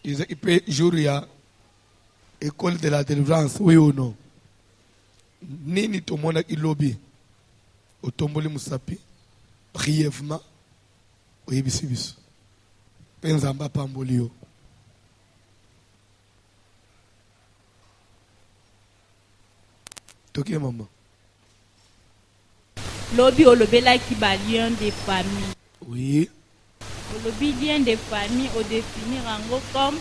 Il peut jouer à l'école de la délivrance, oui ou non. Nini to mona ilobi. Au tomboli musapi. Brièvement. Oui, bisibis. Penzamba pambolio. Toké maman. Lobi olobela qui ba lien de famille. Oui. Olobi lien de famille au définir en gros comme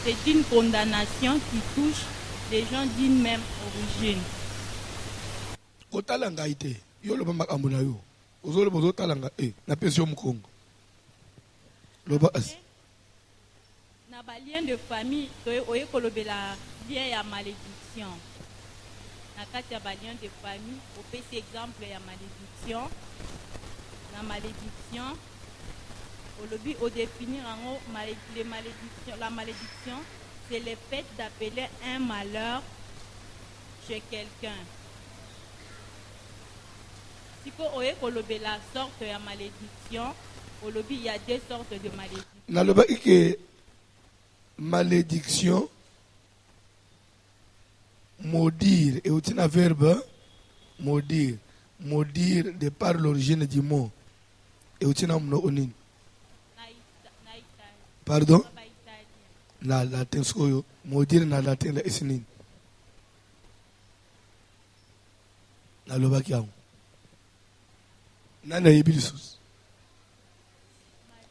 c'est une condamnation qui touche des gens d'une même origine. Otalanga ite. Yo loba makambo na yo. Ozolo bozo talanga na pesio mukongo. Loba as. Na ba lien de famille oye kolobela lien ya malédiction. Na kati ya ba lien de famille au pesi exemple ya malédiction. La malédiction olobi au définir en haut les malédictions. La malédiction c'est le fait d'appeler un malheur chez quelqu'un. Si vous avez la sorte de malédiction, il y a deux sortes de malédiction. Naloba ike malédiction, maudire, et aussi un verbe maudire. Maudire de par l'origine du mot. Et aussi un mot onin. Pardon? Na latin soyo. Maudire na latin la esinin. Naloba kiao. Nana Ibilisus.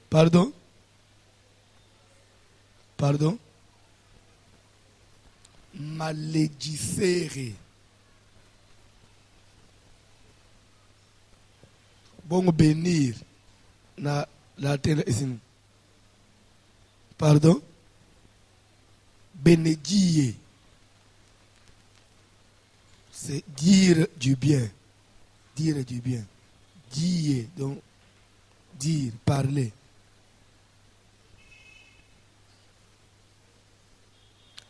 Pardon? Pardon? Maledicere. Bon bénir. Na latin isin. Pardon? Bénédier. C'est dire du bien. Dire du bien. Dire, donc, dire, parler.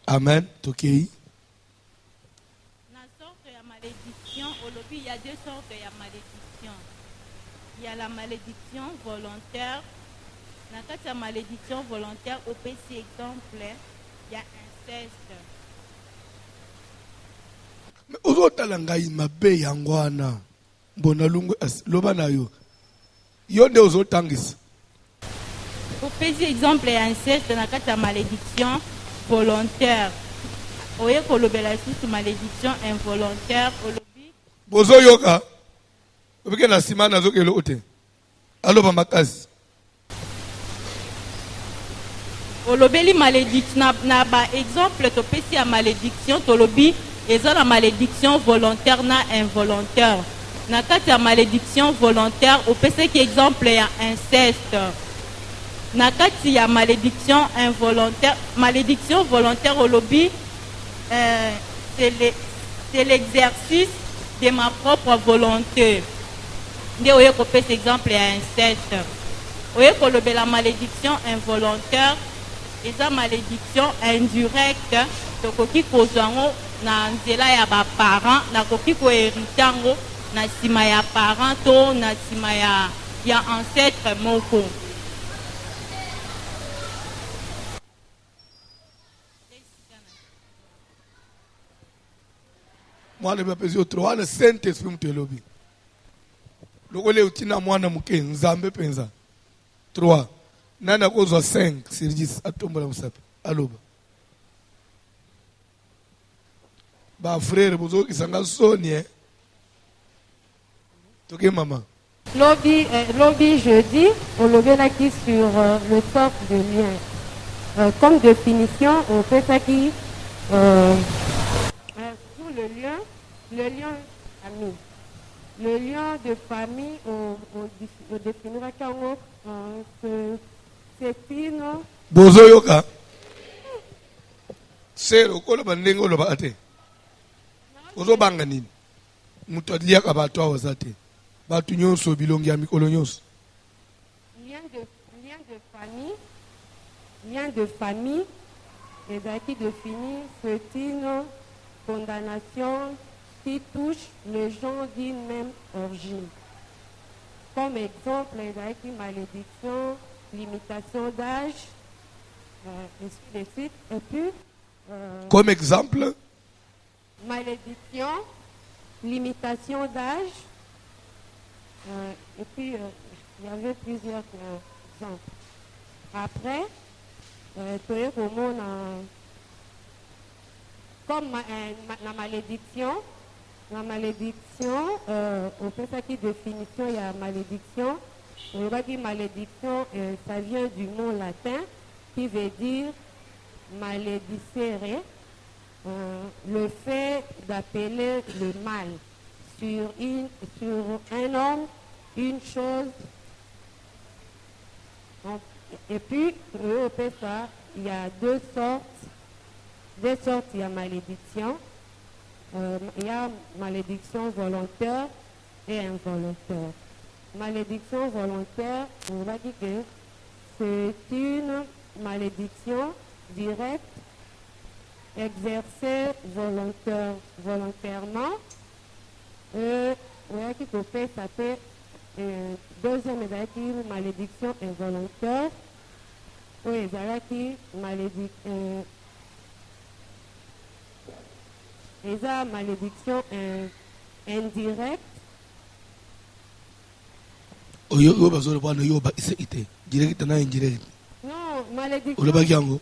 Amen. Tokei. Dans la sorte de malédiction, il y a deux sortes de malédiction. Il y a la malédiction volontaire. Dans la malédiction volontaire, au petit exemple, il y a inceste. Mais aux autres langages, ma paix yangwana. Bonalungu loba na yo. Yo de aux autres tangis. Au petit exemple, il y a inceste dans la malédiction volontaire. Oye kolobela sous malédiction involontaire. Bozo yoka. Obike na simana zo kelo ote. Aloba makasi. Olobeli malédiction na ba exemple to pesi ya malédiction to lobi eza la malédiction volontaire na involontaire. Na kati ya malédiction volontaire au pesi ki exemple ya inceste. Na kati ya malédiction involontaire, malédiction volontaire au lobby, c'est l'exercice de ma propre volonté. Nde oye ko pesa exemple ya inceste. Oye ko lobe la malédiction involontaire, eza malédiction indirecte, tokoki kozango na nzela ya ba parents, na koki ko héritango na sima ya parents to na sima ya ancêtre moko. Moi, je vais au 3, le Saint-Esprit me lobby. Le relais utina mwana muke nzambe penza. 3. Nana kozo 5 sur 10 atombola musape. Aloba. Ba frère bozo kisanga soni Toke maman. Lobby jeudi, on lobby là qui sur le sort de lien. Comme définition, on fait ça qui sur le lien ami. Le lien de famille, on définira comme c'est une. Bozo yoka. Sero kolo bandengo lo ba ate. Bozo banga nini? Mutu adia ka ba to wazate. Ba tu nyonso bilongi ya mikolo nyonso. Lien de famille, et qui définit c'est une condamnation qui touche les gens d'une même origine. Comme exemple, il y a une malédiction, limitation d'âge, ainsi de suite. Et puis, Comme exemple, malédiction, limitation d'âge. Et puis, il y avait plusieurs exemples. Après, comme la malédiction, on peut faire une définition, il y a malédiction. On va dire malédiction, ça vient du mot latin qui veut dire maledicere, le fait d'appeler le mal sur un homme, une chose. Et puis, on peut ça, il y a deux sortes, il y a malédiction. Il y a malédiction volontaire et involontaire. Malédiction volontaire, on va dire que c'est une malédiction directe exercée volontairement. On a qui peut faire ça peut deuxième une malédiction involontaire. Oui, qui malédiction. Et ça, malédiction indirecte. Non, malédiction.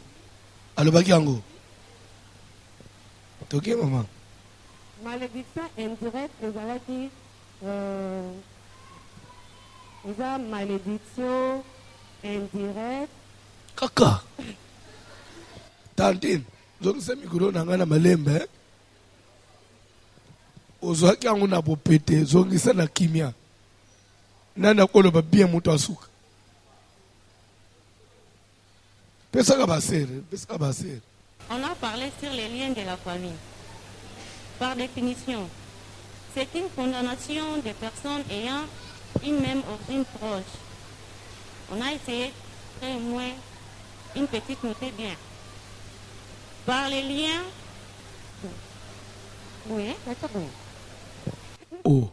Malédiction indirecte, et ça, malédiction indirecte. Kaka. Tantine, je sais micro nangana malembe. Ozwaki yango na bopete zongisa na kimia nana koloba bien mutu asuka pesaka basere. On a parlé sur les liens de la famille. Par définition, c'est une condamnation des personnes ayant une même origine proche. On a essayé très moins une petite notée bien. Par les liens. Oui, c'est bon. Oh,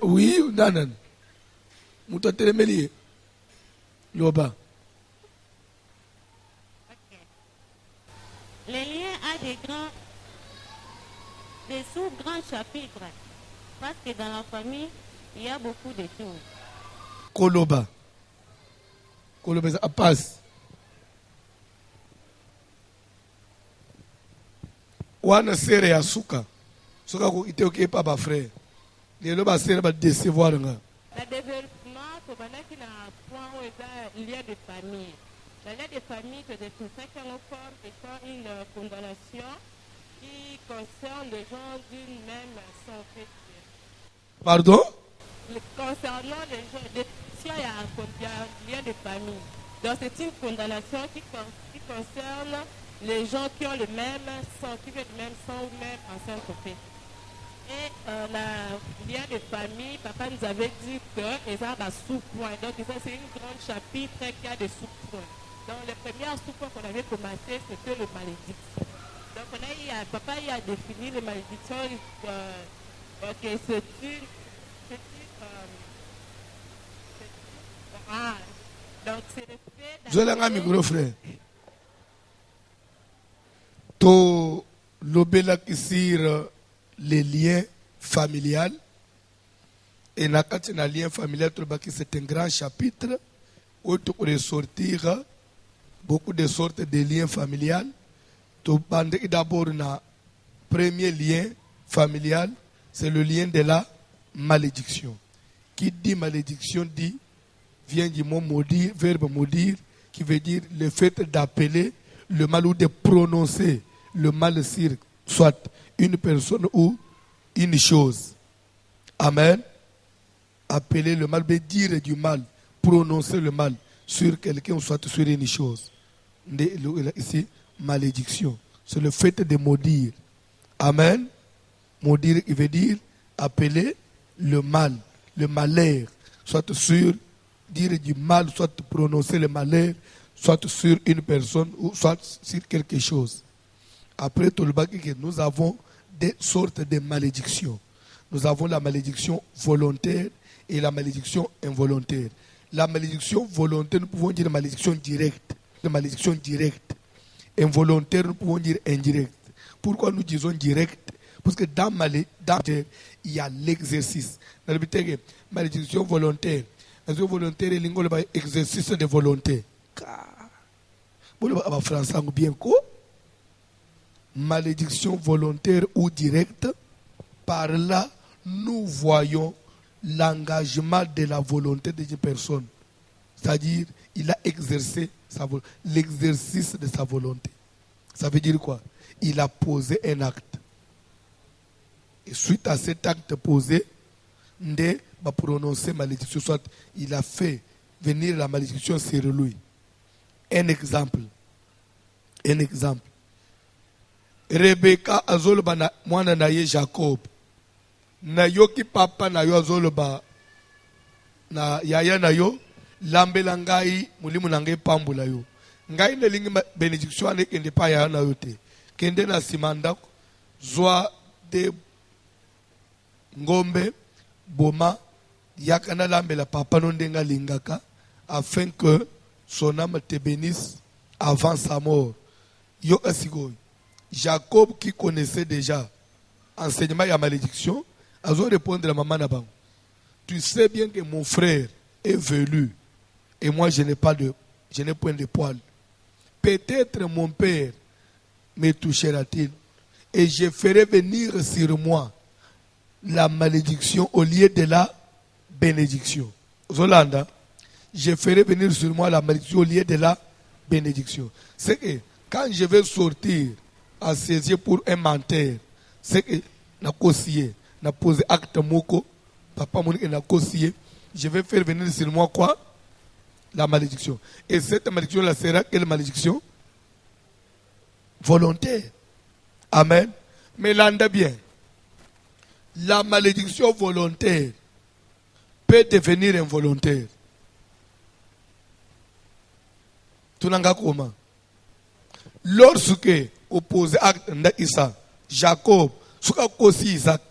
oui, nanan. Muta telemeli. Loba. Les liens ont des sous-grands chapitres. Parce que dans la famille, il y a beaucoup de choses. Koloba, ça passe. Wana sere ya suka. Suka ko ite oké pa ba frère. Les loba sere ba décevoir nga. Le développement, c'est qu'il y a un point où il y a un lien de famille. Le lien de famille, c'est ça qu'on forme étant une condamnation qui concerne les gens d'une même santé. Pardon? Concernant les gens, si il y a un lien de famille, donc c'est une condamnation qui concerne les gens qui ont le même sang, qui veulent le même sang ou même ancien copé. Et le lien de famille, papa nous avait dit que ça a sous-points. Donc c'est une grande chapitre qui a des sous-points. Donc le premier sous-point qu'on avait commencé, c'était le malédiction. Donc papa a défini les malédictions que c'est une donc c'est le fait Zola micro frère. To lobela kisir les liens familiales et nakati na lien familial c'est un grand chapitre où tu peux ressortir beaucoup de sortes de liens familiales. To bande d'abord na premier lien familial, c'est le lien de la malédiction. Qui dit malédiction vient du mot maudire, verbe maudire, qui veut dire le fait d'appeler le mal ou de prononcer le mal sur soit une personne ou une chose. Amen. Appeler le mal, veut dire du mal, prononcer le mal sur quelqu'un ou soit sur une chose. Ici, malédiction. C'est le fait de maudire. Amen. Maudire, il veut dire appeler le mal, le malheur, soit sur dire du mal, soit prononcer le malheur, soit sur une personne ou soit sur quelque chose. Après tout le bagage, nous avons des sortes de malédictions. Nous avons la malédiction volontaire et la malédiction involontaire. La malédiction volontaire, nous pouvons dire la malédiction directe. de malédiction directe. Involontaire, nous pouvons dire indirect. Pourquoi nous disons direct? Parce que dans il y a l'exercice. Dans le but, malédiction volontaire. Malédiction volontaire est l'exercice de volonté. En français, bien quoi? Malédiction volontaire ou directe. Par là, nous voyons l'engagement de la volonté d'une personne. C'est-à-dire, il a exercé l'exercice de sa volonté. Ça veut dire quoi? Il a posé un acte. Et suite à cet acte posé, il va prononcer malédiction. Soit il a fait venir la malédiction sur lui. Un exemple. Rebecca azoloba mwana na ye Jacob. Na yoki papa na yo azoloba na yaya na yo lambela ngai mulimu na ngai pambula yo. Ngai nelingi benediction ane kende pa yaya na yo te. Kende na simanda zwa de ngombe boma yakana lambela papa no ndenga lingaka afin que son âme te bénisse avant sa mort. Yo asigoy. Jacob qui connaissait déjà enseignement et la malédiction, a répondre à maman Naban. Tu sais bien que mon frère est velu et moi je n'ai point de poils. Peut-être mon père me touchera-t-il et je ferai venir sur moi la malédiction au lieu de la bénédiction. Zolanda, je ferai venir sur moi la malédiction au lieu de la bénédiction. C'est que quand je vais sortir à saisir pour un menteur, c'est que na kosiye, na posé acte moko, papa monique na kosiye, je vais faire venir sur moi quoi? La malédiction. Et cette malédiction là sera quelle malédiction? Volontaire. Amen. Mais l'anda bien. La malédiction volontaire peut devenir involontaire. Tu n'as pas comment? Lorsque opposé acte d'Issa, Jacob, suka kosi Isaac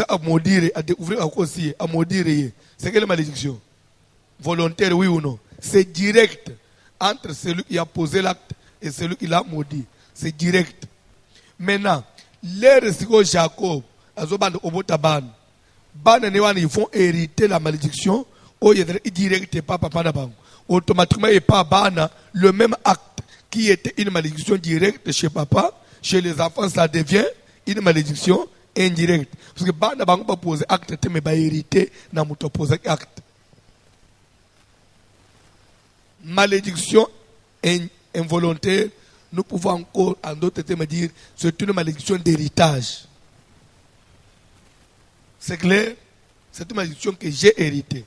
a maudire, a découvert à kosi, a maudire. C'est quelle malédiction? Volontaire, oui ou non? C'est direct entre celui qui a posé l'acte et celui qui l'a maudit. C'est direct. Maintenant, les récits Jacob, azoban obotaban, ils font hériter la malédiction, ou il est direct et pas papa d'abang. Automatiquement, et pas bana, le même acte qui était une malédiction directe chez papa, chez les enfants, ça devient une malédiction indirecte. Parce que bana bang pas poser acte, mais pas hériter, n'a pas poser acte. Malédiction involontaire, nous pouvons encore, en d'autres termes, dire c'est une malédiction d'héritage. C'est clair? C'est une malédiction que j'ai héritée.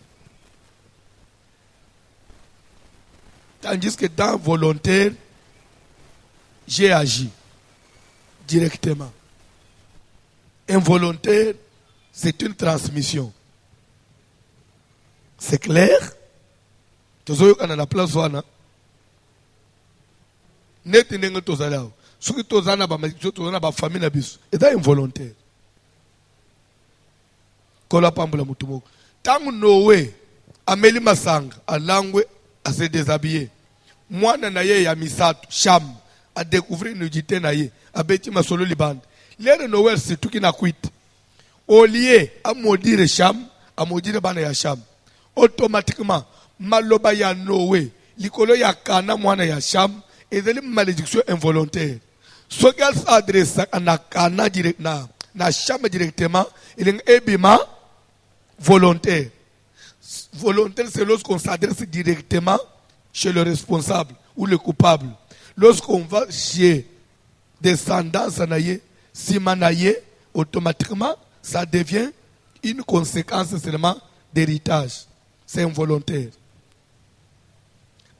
Tandis que dans volontaire, j'ai agi directement. Involontaire, c'est une transmission. C'est clair? Tu sais qu'on a la place où on a. Net n'est pas là. Ce qui est là, c'est famille. Et c'est involontaire. Kola pambula mutumo. Tant Noé, Amélie Masang, à langue, à se déshabiller. Moi, nanaye ya misato, Cham, à découvrir une nudité naye, à bêti ma solo liban. L'air Noël, c'est tout qui n'a quitté. Au lieu à maudire Cham, à maudire bana ya Cham. Automatiquement, maloba ya Noé, l'icolo ya kana mwana ya Cham, et de une malédiction involontaire. Ce qu'elle s'adresse à na kana direct na Cham directement, il est ébima volontaire. Volontaire, c'est lorsqu'on s'adresse directement chez le responsable ou le coupable. Lorsqu'on va chez descendants sanaye, simanaye, automatiquement, ça devient une conséquence seulement d'héritage. C'est involontaire.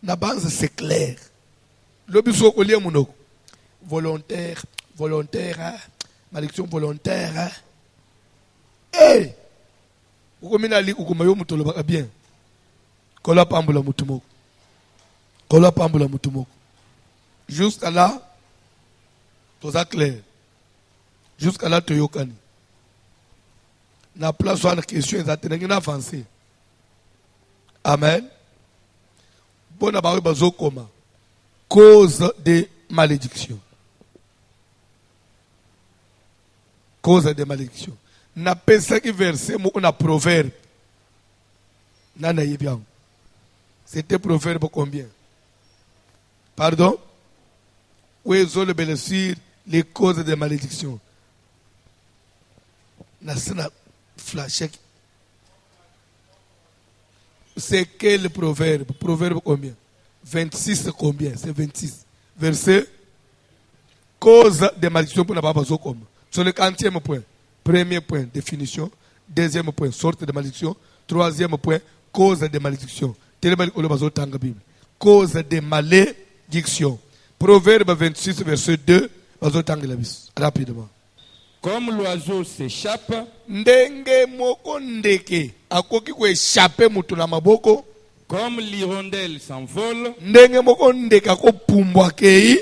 La base, c'est clair. L'obispo collier monok. Volontaire, malédiction volontaire. Hey! Ukomina li ukumayo mutolo baka bien. Kola pambula mutumoko. Kola pambula mutumoko. Jusqu'à là, tout ça clair. Jusqu'à là, tu yokani. Na place où la question est attendue, on avance. Amen. Bon abawe bazokoma. Cause de malédiction. Cause de malédiction. Na pesa qui verset mo on a proverbe. Nana yebiang. C'était proverbe combien? Pardon? Où est le bel sur les causes de malédiction? Nasana flashek. C'est quel proverbe? Proverbe combien? 26 combien? C'est 26. Verset. Cause de malédiction pour ne pas passer comme. Sur le 40e point. Premier point, définition. Deuxième point, sorte de malédiction. Troisième point, cause de malédiction. Cause de malédiction. Proverbe 26, verset 2. Rapidement. Comme l'oiseau s'échappe, Ndenge moko ndeke akoki ko échapper mutu na maboko. comme l'hirondelle s'envole, Ndenge moko ndeke akopumbwa kei.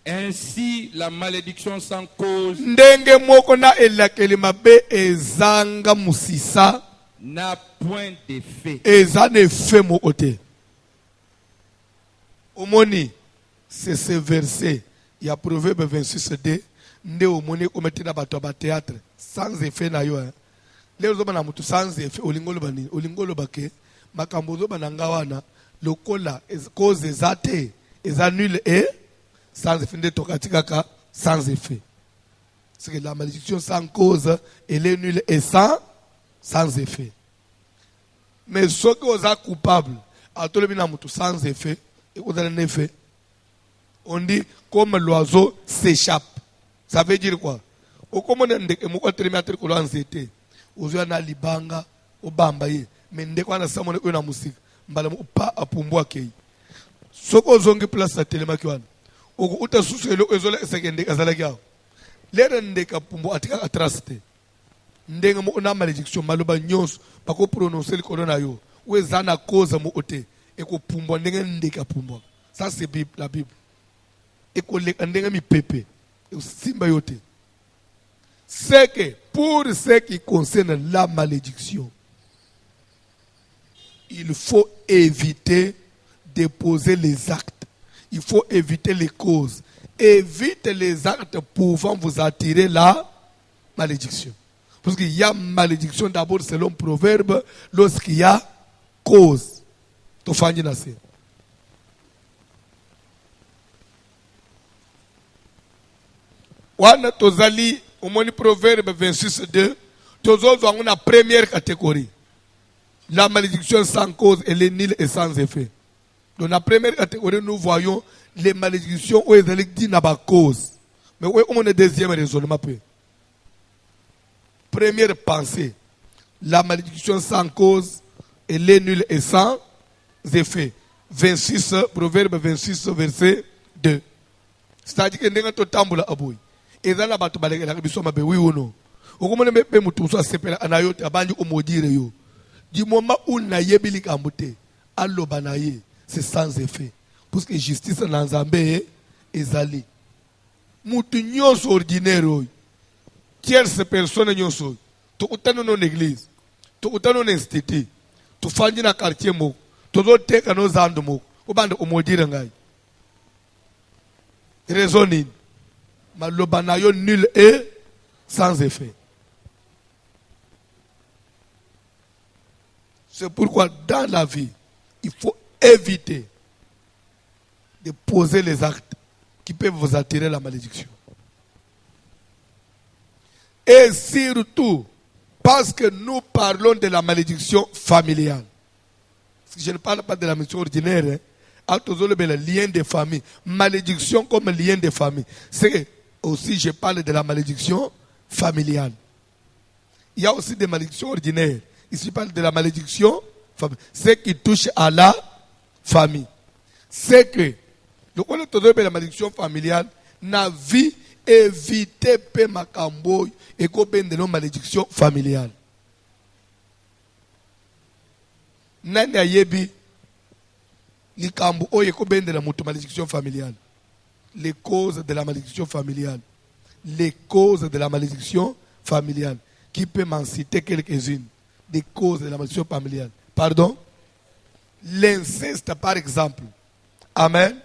ainsi la malédiction sans cause Ndenge moko na elakeli mabe ezanga musisa. n'a point d'effet. Eza ne fait moko te. Omoni, c'est ce verset. Il y a Proverbe 26 2. Nde omoni kometi na bato ba théâtre sans effet na yo. Leo zo bana mutu sans effet olingolo bani olingolo bake makambo zo bana ngawana lokola cause ezate ezanule et sans effet de tokatika sans effet. C'est que la malédiction sans cause elle est nulle et sans effet. Mais ceux qui sont coupables à tout le monde sans effet et vous avez un effet. On dit comme l'oiseau s'échappe. Ça veut dire quoi? Au commandant de Kemoko Trimatre Kolan Zete, aux yeux na libanga, au bambaye, mais ndekwa na samone na musique, mbala pas à Pumboa Kei. Soko zongi place à Telemakiwan. Au uta susu elo ezola sekende kazalagia. Lere ndeka Pumbo atika atraste. Ndenga mo na malédiction maloba nyos pa ko prononcer le corona yo. Ou ezana cause mo ote e ko Pumbo ndenga ndeka Pumbo. Ça c'est Bible, la Bible. Et ko le ndenga mi pepe. C'est que pour ce qui concerne la malédiction, il faut éviter de poser les actes. Il faut éviter les causes. Évitez les actes pouvant vous attirer la malédiction. Parce qu'il y a malédiction d'abord selon Proverbe lorsqu'il y a cause. Wana tozali omoni Proverbe 26:2 tozozwa una première catégorie. La malédiction sans cause elle est nulle et sans effet. Dans la première catégorie nous voyons les malédictions où elles dit na ba cause. Mais où on est deuxième raisonnement peu. Première pensée. La malédiction sans cause elle est nulle et sans effet. 26 Proverbe 26 verset 2. C'est-à-dire que ndenga to tambula aboy. Ezala bato balekela biso mabe oui ou non. Okomona be mutu so sepela anayote abandi omodire yo. Du moment où na yebili kambote aloba na ye c'est sans effet. Parce que justice na Nzambe ezali. Mutu nyonso ordinaire oy. Tierce personne nyonso. To utano non église. To utano non institut. To fandi na quartier mo. To zo teka no zando mo. Obanda omodire ngai. Raisonne. Malobanayo nul et sans effet. C'est pourquoi dans la vie, il faut éviter de poser les actes qui peuvent vous attirer la malédiction. Et surtout, parce que nous parlons de la malédiction familiale. Je ne parle pas de la malédiction ordinaire. Le lien de famille. Malédiction comme lien de famille. C'est aussi, je parle de la malédiction familiale. Il y a aussi des malédictions ordinaires. Ici, je parle de la malédiction familiale. Ce qui touche à la famille. C'est que, la malédiction familiale, n'a vie éviter pe makambo et combien de nos malédictions familiales. Nani ayebi likambo oye combien de la malédiction familiale. Les causes de la malédiction familiale. Les causes de la malédiction familiale. Qui peut m'en citer quelques-unes? Des causes de la malédiction familiale. Pardon? l'inceste par exemple. Amen.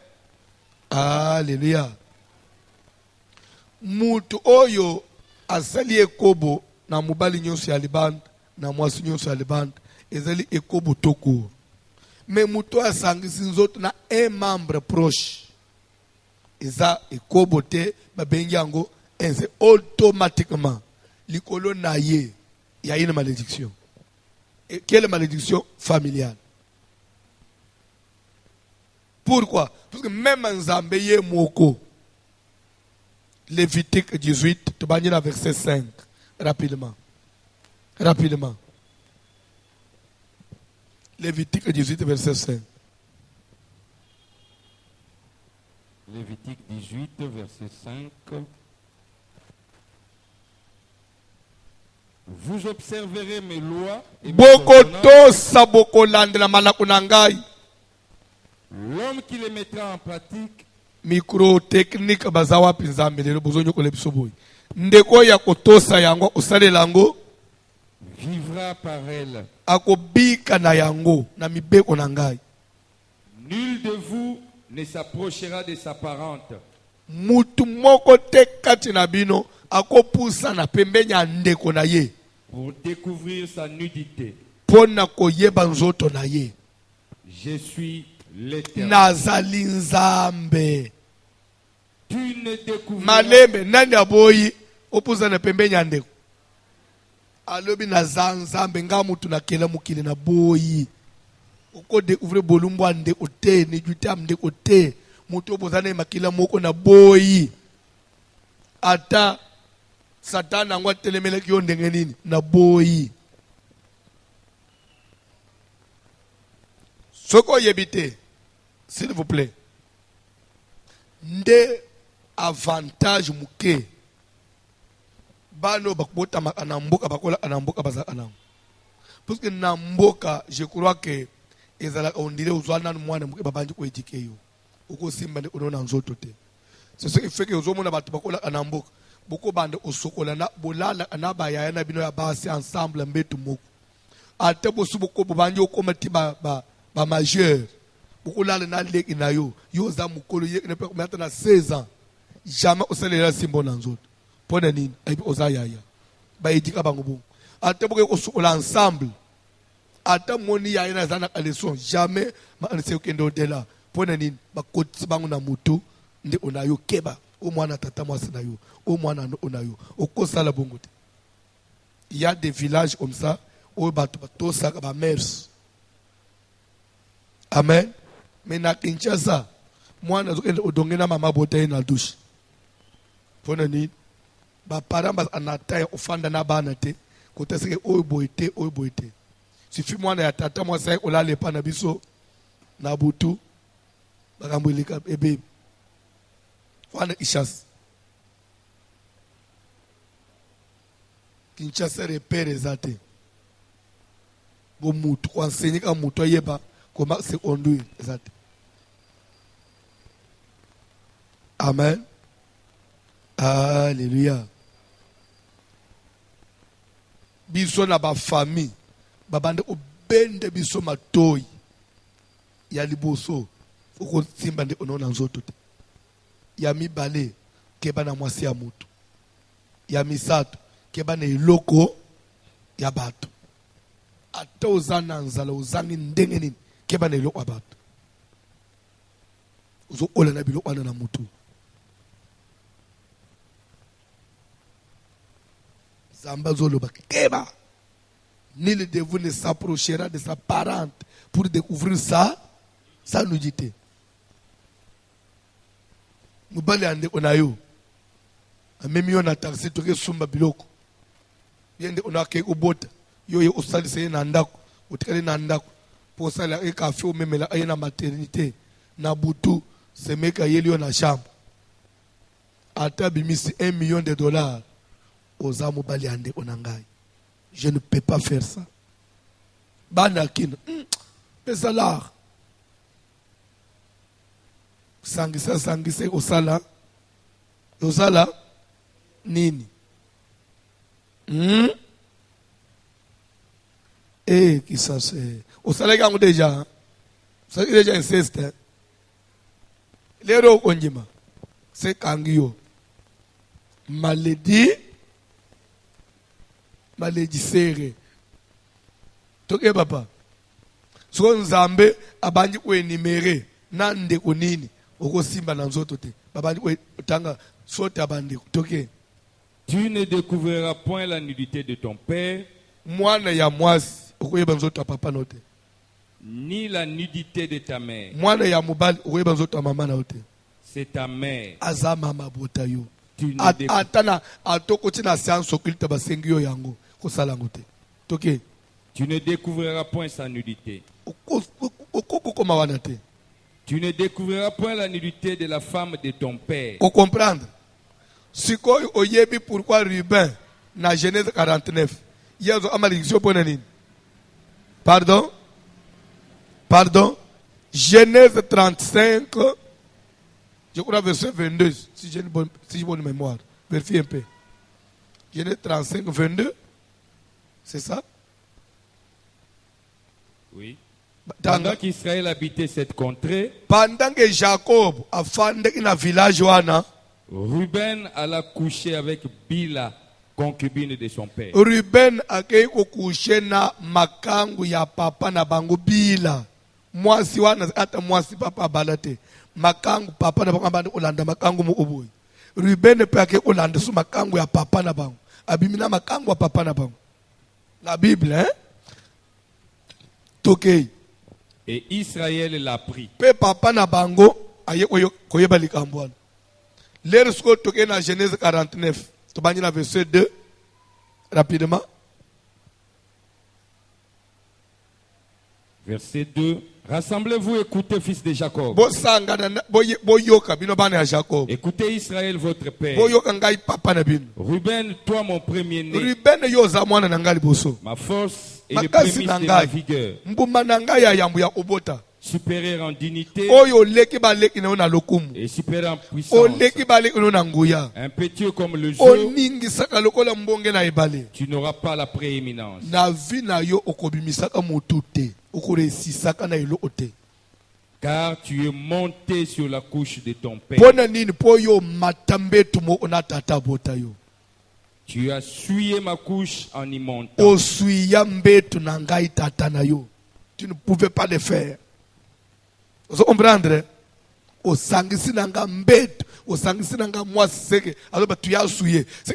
Alléluia. Mutu oyo asali ekobo na mobali nyonso ya libanda na mwasi nyonso ya libanda ezali ekobo toko. Mais mutu asangisi nzoto na un membre proche eza ekobo te babengi yango enze automatiquement likolo na ye ya une malédiction. Et quelle malédiction familiale? Pourquoi? Parce que même en Zambé ye moko. Lévitique 18, tu vas lire verset 5. Rapidement. Rapidement. Lévitique 18, verset 5. Lévitique 18, verset 5. Vous observerez mes lois et mes ordonnances. L'homme qui les mettra en pratique micro technique bazawa pinzambe lelo bozonyo kole bisoboy ndeko ya kotosa yango osalela yango vivra par elle. Akobika na yango na mibeko na ngai. Nul de vous ne s'approchera de sa parente. Mutu moko te kati na bino akopusa na pembeni ya ndeko na ye pour découvrir sa nudité. Pona koyeba nzoto na ye. Je suis l'Éternel. Nazali nzambe. Tu ne découvriras Malembe nani aboyi opusa na pembeni ya ndeko. Alobi na nzambe nga mutu na kela mukili na boyi. Oko découvrir bolumbu ande ote ni juti amde ote mutu opusa na makila moko na boyi. Ata Satan ngwa telemele ki ndenge nini na boyi. Soko yebite, s'il vous plaît. Nde avantage muke. Bano bakbota anamboka bakola anamboka baza anam. Parce que namboka, je crois que ezala on dirait uzwana mwana muke babandi ko éduquer yo. Oko simba ne onona nzoto te. C'est ce qui fait que ozomona batu bakola anamboka. Boko bande osokola na bolala anaba ya na bino ya basi ensemble mbetu moko. Ate bosu boko bobandi okomati ba majeur. Boko lala na leki na yo. Yo za mukolo ye ne peut mettre na 16 ans. Jamais osalela simbo na nzoto. Pona nini? Aibi ozayaya. Ba edika bango bon. Ate boko osokola ensemble. Ate moni ya na zana leçon. Jamais ma anse okendo dela. Pona nini? Ba koti bango na moto nde onayo keba. Au moins tata moi na yo, au moins onayo, au kosa la bongote. Il y a des villages comme ça où bato ça ba mers. Amen. Mais na Kinshasa, moi na zo odonge na mama bote na douche. Pona ni ba parents ba anata ofanda na bana te, côté c'est oyo boite. Suffit moi na tata moi ça ola le pana biso na butu bakambulika ebe. Wana ishas Kinshasa repere zate bo mutu kwa enseigner ka mutu yeba comment se conduire zate. Amen. Alléluia. Biso na ba famille babande obende biso matoi ya liboso foko simba nde onona nzoto te. Ya mibale keba na mwasi ya mutu. Ya misato keba na eloko ya bato. Ata ozana nzala ozangi ndenge nini keba na eloko ya bato. Ozo ola na biloko wana na mutu. Zamba zoloba keba. Nul de vous ne s'approchera de sa parente pour découvrir sa nudité. Mubale ande onayo. Même yo na taxi toke sumba biloko. Yende onake ubota. Yo ye osali se na ndako. Otikale na ndako. Po sala e kafe o memela aye na maternité. Na butu se meka yeli yo na chambre. Ata bimisi $1 million. Oza mubale ande onangai. Je ne peux pas faire ça. Banakin. Pesa l'art. Sangise osala nini qui ça c'est osala kango déjà Ça il déjà insiste. Lero onjima. C'est kangio. Maladie serré. Toke papa. So nzambe abandi ko enimere nande konini okosimba na nzoto te. Babandi ko tanga sote abandi toke. Tu ne découvriras point la nudité de ton père, Mwana ya mwasi okoyeba nzoto ya papa note. ni la nudité de ta mère. Mwana ya mobali okoyeba nzoto ya mama na ote. C'est ta mère. Aza mama bota yo. Tu ne Atana atokoti na séance occulte basengi yo yango kosala ngote. Toke. Tu ne découvriras point sa nudité. Okokoma wana te. Tu ne découvriras point la nudité de la femme de ton père. Ko comprendre. Sikoy oyebi pourquoi Ruben na Genèse 49. Yezo amaligisho pona nini? Pardon? Genèse 35. Je crois verset 22 si j'ai bonne mémoire. Vérifie un peu. Genèse 35 22. C'est ça? Oui. Pendant qu'Israël habitait cette contrée, pendant que Jacob a fondé un village wana, Ruben alla coucher avec Bila, concubine de son père. Ruben akei kukushe na makangu ya papa na bangu Bila. Mwasi wana ata mwasi papa balate. Makangu papa na bangu bandi olanda makangu mu oboy. Ruben pe akei olanda su makangu ya papa na bangu. Abimina makangu ya papa na bangu. La Bible, hein? Tokei. Et Israël l'a pris. Pe papa na bango aye koyeba likambo wana. L'ersko toke na Genèse 49. Tobani na verset 2. Rapidement. Verset 2. Rassemblez-vous, écoutez, fils de Jacob. Écoutez Israël, votre père. Ruben, toi mon premier-né. Ma force et le prémisse de ma vigueur. Supérieur en dignité et supérieur en puissance. Un petit comme le jour, tu n'auras pas la prééminence. Car tu es monté sur la couche de ton père. Tu as souillé ma couche en y montant. Tu ne pouvais pas le faire. Vous comprenez?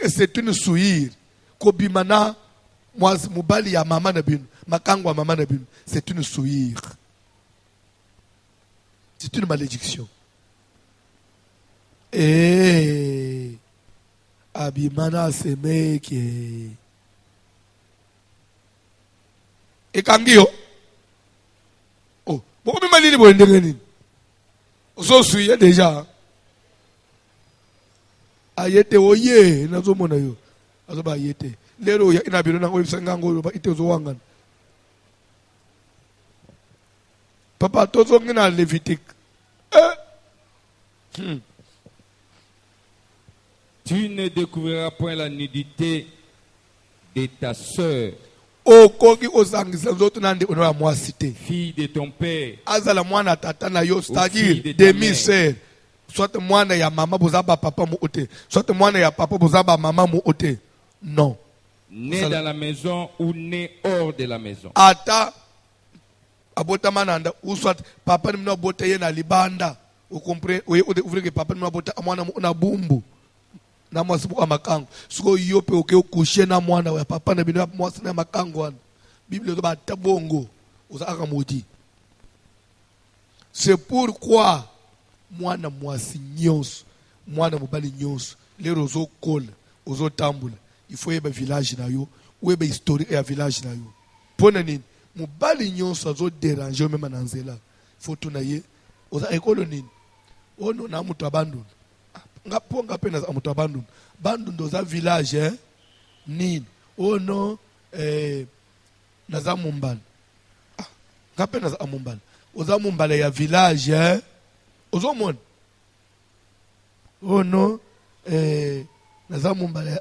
C'est une souillure. Kobimana mubali ya mama na binu, makangwa mama na binu, c'est une souillure. C'est une malédiction. Et abimana semeke. Et kangio. Oh, pourquoi me malili bo ndengeni? Oso souillé déjà. Ayete oye nazo mona yo. Azoba ayete. Lero ya inabiro na websanga ngolo ba ite zo wangana. Papa tozo ngina Lévitique. Tu ne découvriras point la nudité de ta sœur, fille de ton père, azala mwana tata na yo, c'est-à-dire demi-sœur. Soit mwana ya mama bozaba papa mu ote, soit mwana ya papa bozaba mama mu ote. Non. Né dans la maison ou né hors de la maison. Ata abota mananda ou soit papa ni mna bota ye na libanda. Vous comprenez? Vous ouvrez que papa ni mna bota mwana mu na bumbu. Na mwasi buka makango. Siko yope oke okushe na mwana wa papa na bino mwasi na makango wana. Bible to ba tabongo. Uzaka mudi. C'est pourquoi mwana mwasi nyonso, mwana mobali nyonso, lero zo kola, ozo tambula. Il faut yeba village na yo, ou yeba historique ya village na yo. Pona nini? Mobali nyonso azo déranger même na nzela. Faut tuna ye. Oza ekolo nini? Ono na mutu abandona. Ngaponga pena za mutu abandona. Bandunda za village nini? Ono naza mumbala. Ngapena za mumbala. Oza mumbala ya village ozo mona. Ono naza mumbala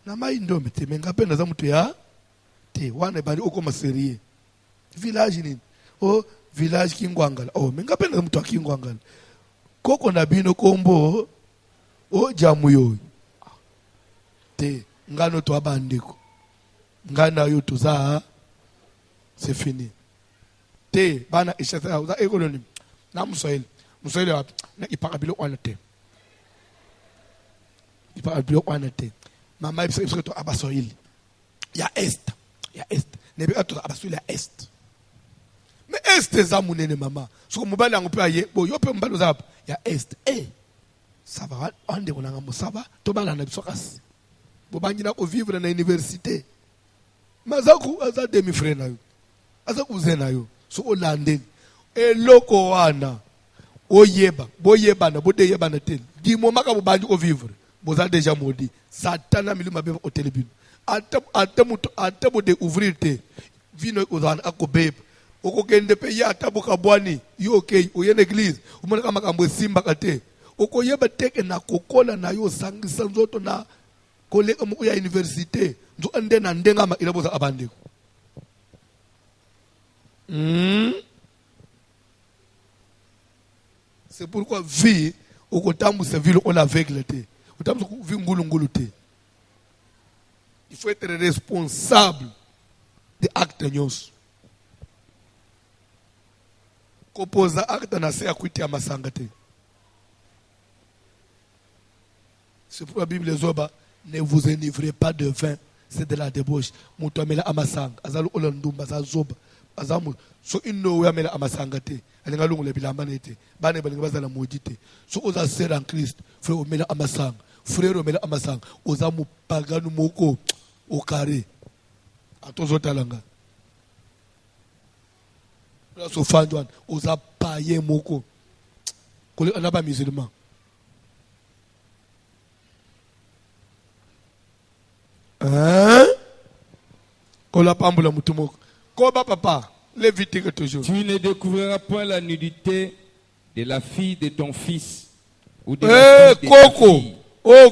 na mai ndombe te mengape naza mutu ya te wana bali okoma serie village nini o village Kingwangala. Oh, mengapenda mtu wa Kingwangala. Koko na bino kombo o jamuyo. Te ngano to abandiko. Ngana yo tuza c'est fini. Te bana ishasa uza economy. Na Mswahili. Mswahili wapi? Na ipakabilo wana te. Ipakabilo wana te. Mama ibise to abaswahili. Ya est. Ya est. Nebe ato abaswahili ya est. Mais est za munene mama. So mobali yangu pe aye, bo yo pe mbalo za ya est. Ça va ande onanga musaba to bala na bisokasi. Bo bangina ko vivre na université. Mazaku aza demi frère na yo. Aza kuzena yo. So olande. Eloko wana. Oyeba, boyeba na bode yeba na tel. Di momaka bo bandi ko vivre. Bo za déjà maudit. Satana miluma be au téléphone. Ate de ouvrir te. Vino ozana akobeba. Okokende pe ya tabuka bwani yo okay oye l'église umona kama kambo simba kate okoyeba teke na kokola na yo sangisa nzoto na koleka mu ya université nzo ande na ndenga ma ilaboza abandiko c'est pourquoi vie okotambu se ville on aveugle te otambu vie ngulu te il faut être responsable des actes nyos. Kopoza acte na se akuiti ya masanga te. C'est pour la Bible zoba ne vous enivrez pas de vin, c'est de la débauche. Mutu amela amasanga, azalu olandumba za zoba, azamu so inno we amela amasanga te. Alinga lungu le bilamba nete. Bane balinga bazala modite. So oza ser en Christ, frère omela amasanga, frère omela amasanga, ozamu paganu moko au carré. Atozo talanga. So fandwan oza paye moko kole anaba musulman kola pambula mutu moko koba papa l'éviter toujours. Tu ne découvriras point la nudité de la fille de ton fils ou de la fille de ta fille. Oh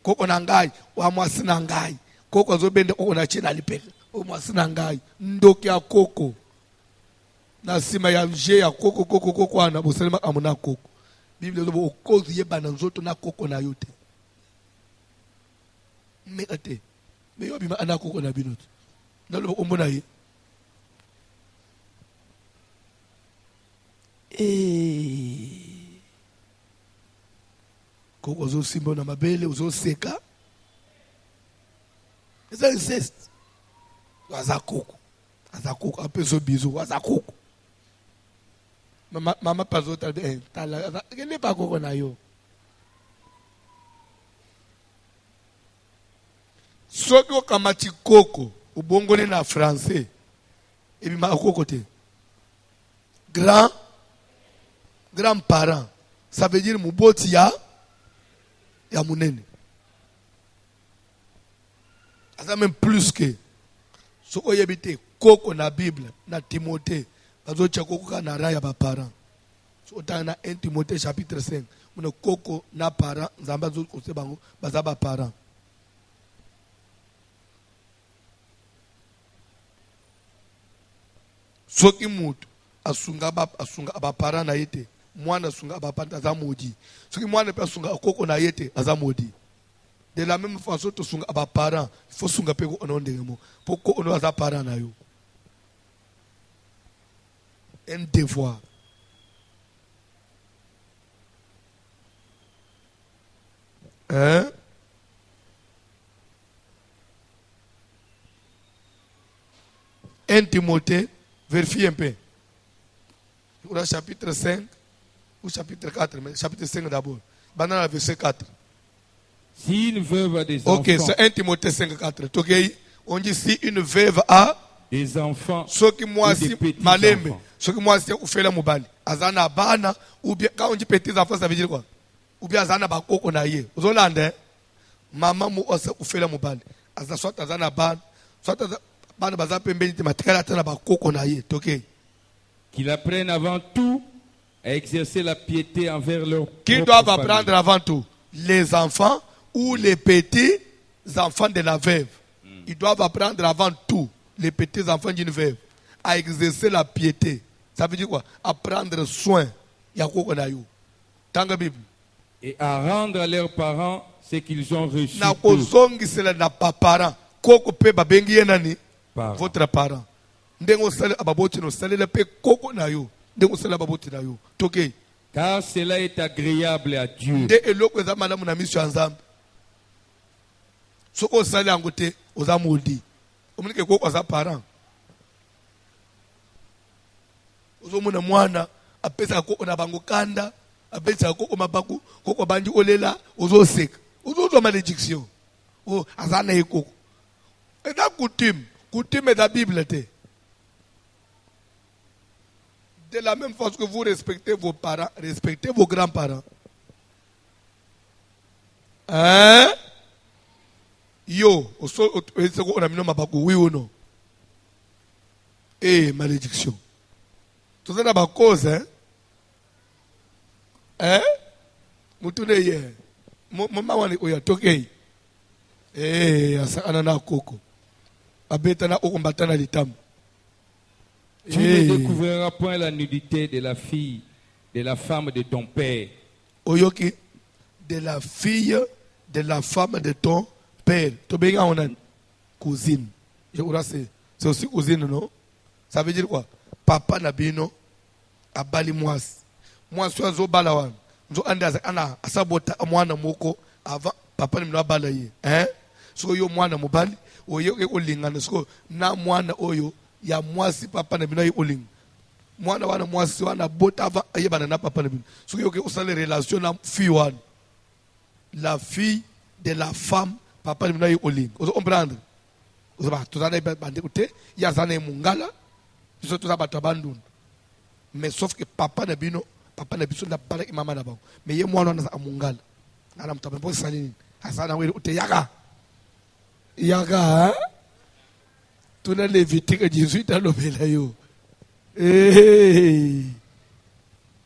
koko nangai wa mwasi nangai koko zobende koko na chena lipeka o mwasi nangai ndoki ya koko na sima ya nje ya koko ana boselema amuna koko Bible zo okozi yeba na nzoto na koko na yote me ate me yobi ma ana koko na binoto na lo omona ye koko zo simbo na mabele zo seka eza inceste waza koko apeso bizo waza koko Mama pazo tala kele pa koko na yo. Soki okamati koko ubongole na français ebi ma koko te. Grand-parent, ça veut dire muboti ya munene. Ça même plus que so oyebite koko na Bible na Timothée. Azo chakoko na raya ba parents. So tana 1 Timothée chapitre 5. Muna koko na parents nzamba zo ko se bango baza ba parents. Soki mutu asunga ba parents na yete. Mwana asunga ba parents azamodi. Soki mwana pe asunga koko na yete azamodi. De la même façon to sunga ba parents, il faut sunga pe ko onondengemo. Poko ono aza parents na yo. Un devoir. Hein? Un Timothée, vérifie un peu. Ou le chapitre 5 ou chapitre 4, mais chapitre 5 d'abord. Banana verset 4. Si une veuve a des enfants. Ok, c'est 1 Timothée 5, 4. On dit si une veuve a des enfants. Ce qui moi si malembe. Ce que moi si ou fait la mobile. Azana bana ou bien quand on dit petits enfants ça veut dire quoi? Ou bien azana ba koko na ye. Ozolande maman mu osa ou fait la mobile. Azana soit azana ban soit bana baza pembeni te matikala tana ba koko na ye. OK. Qu'ils apprennent avant tout à exercer la piété envers leur qui doivent apprendre avant tout les enfants ou les petits enfants de la veuve. Ils doivent apprendre avant tout les petits enfants d'une veuve à exercer la piété. Ça veut dire quoi? À prendre soin. Tanga Bible. Et à rendre à leurs parents ce qu'ils ont reçu. Votre parent. Car cela est agréable à Dieu. Apesa koko na bango kanda, apesa koko mabaku, koko banji olela, ozo sek. Ozo malédiction. Oh, azana e koko. Et la coutume est la Bible. De la même façon que vous respectez vos parents, respectez vos grands-parents. Hein? Yo, on a mis mabaku, oui ou non? Eh, malédiction. Tout ça n'a pas cause, hein? Hein? Moutune ye. Mama wani oya tokei. Asa anana koko. Abetana okombatana litam. Tu ne découvriras point la nudité de la fille, de la femme de ton père. Oyoki, de la fille, de la femme de ton père. Tobenga on a cousine. Je crois c'est aussi cousine, non? Ça veut dire quoi? Papa nabino abali mwasi. Mwasi wazo bala wan. Nzo anda ana asabota mwana moko avant papa ni mna bala ye. Hein? So yo mwana mobali oyo ke olingana so na mwana oyo ya mwasi papa nabino ye oling. Mwana wana mwasi wana bota avant ayebana na papa nabino. So yo ke osale relation na fille wan. La fille de la femme papa nabino ye oling. Ozo comprendre? Ozo ba tozana bande kote ya zana mungala. Mais sauf que papa n'a biso na bala ki mama na ba. Mais ye mwana na amungala. Ala mtaba mpo salini. Asana wewe ute yaga. Yaga. Tuna Lévitique 18 alobela yo. Eh.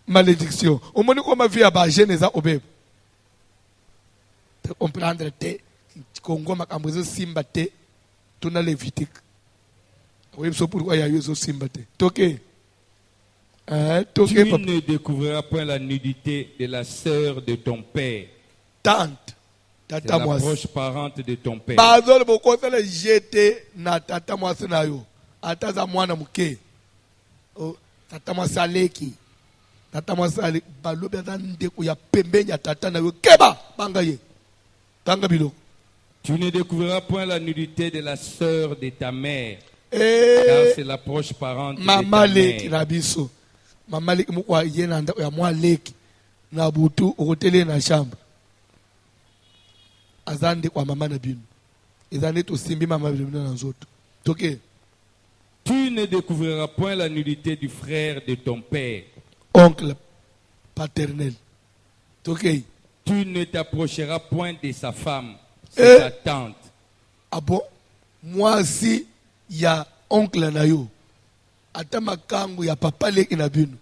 Malédiction. Au moment où ma vie a ba Genèse obeb. Comprendre te Congo makambo simba te tuna Lévitique. Oui, c'est pourquoi il y a eu ce symbate. Toké. Tu ne découvriras point la nudité de la sœur de ton père. Tante. C'est la proche parente de ton père. Bazol boko sala jeté na tata mwasi na yo. Ataza mwana muke. Oh, tata mwasi aleki. Tata mwasi aleki balobi azande ko ya pembenya tata na yo keba banga ye. Tanga bilo. Tu ne découvriras point la nudité de la sœur de ta mère. Car c'est la proche parente de ta mère. Maman leki mukwa yena ndako ya mwa leki na butu okotele na chambre. Azande kwa mama na binu. Ezane to simbi mama binu na nzoto. Toke. Tu ne découvriras point la nudité du frère de ton père. Oncle paternel. Toke. Tu ne t'approcheras point de sa femme, c'est ta tante. Ah bon? Moi si ya oncle na yo ata makangu ya papa leki na bino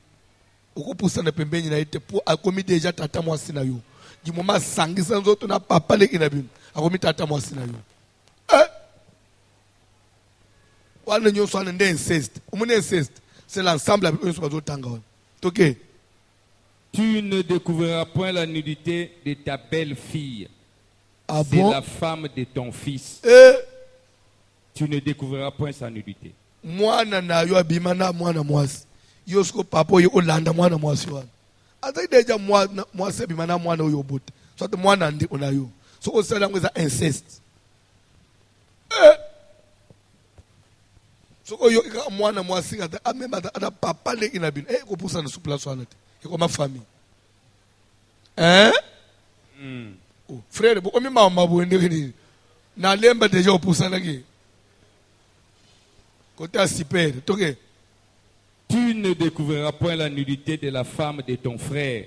okupusa na pembeni na ite po akomi deja tata mwasi na yo di moma sangisa nzoto na papa leki na bino akomi tata mwasi na yo wana nyonso wana nde inceste omoni inceste c'est l'ensemble avec eux sur tanga wana toke. Tu ne découvriras point la nudité de ta belle-fille. Ah c'est bon? La femme de ton fils. Tu ne découvriras point sa nudité. Mwana na yo abimana mwana mwasi. Yosko papa yo olanda mwana mwasi wana. Ata deja mwasi abimana mwana yo bote. So te mwana ndi ona yo. So osala ngeza inceste. So yo ika mwana mwasi kata amema ata papa le inabin. Ko pusa na souplace wana te. Ko ma famille. Oh, frère, boko mi mama bo ndekeni. Na lemba deja opusa laki. Tu ne découvriras point la nudité de la femme de ton frère.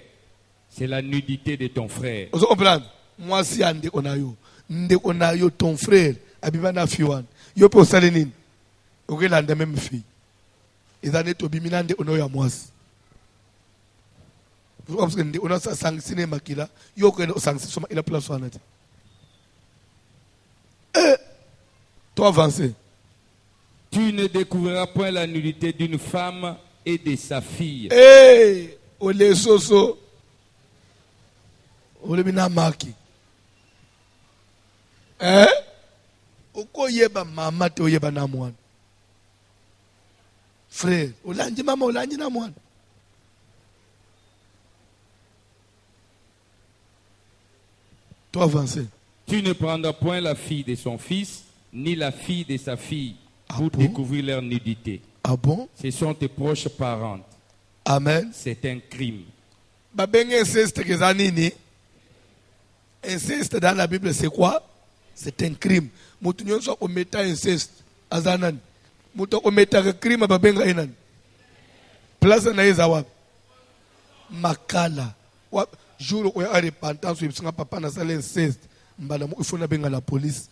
C'est la nudité de ton frère. Vous comprenez? Moi, si ande onayo, nde onayo ton frère, abibana fiwan. Yo pe osalenine. Oke la nde même fille. Ezane to bimina nde onayo ya mwasi. Vous comprenez? Nde onayo sa sangsine makila. Yo ke no sangsine soma ila place wanati. Toi avancer. Tu ne découvriras point la nudité d'une femme et de sa fille. Eh, ole soso. Ole binamaki. Oko yeba mama te oyeba na mwana. Frère, olanji mama olanji na mwana. Toi avancer. Tu ne prendras point la fille de son fils, ni la fille de sa fille, pour découvrir leur nudité. Ah bon? Ce sont tes proches parents. Amen. C'est un crime. Babenge inceste kezanini. Inceste dans la Bible, c'est quoi? C'est un crime. Moutounion soit commettant inceste. Azanan. Mouton commettant un crime, babenga enan. Place na ezawa. Makala. Jour où il y a repentance, il y a papa na salle inceste. Mbala il faut na benga la police.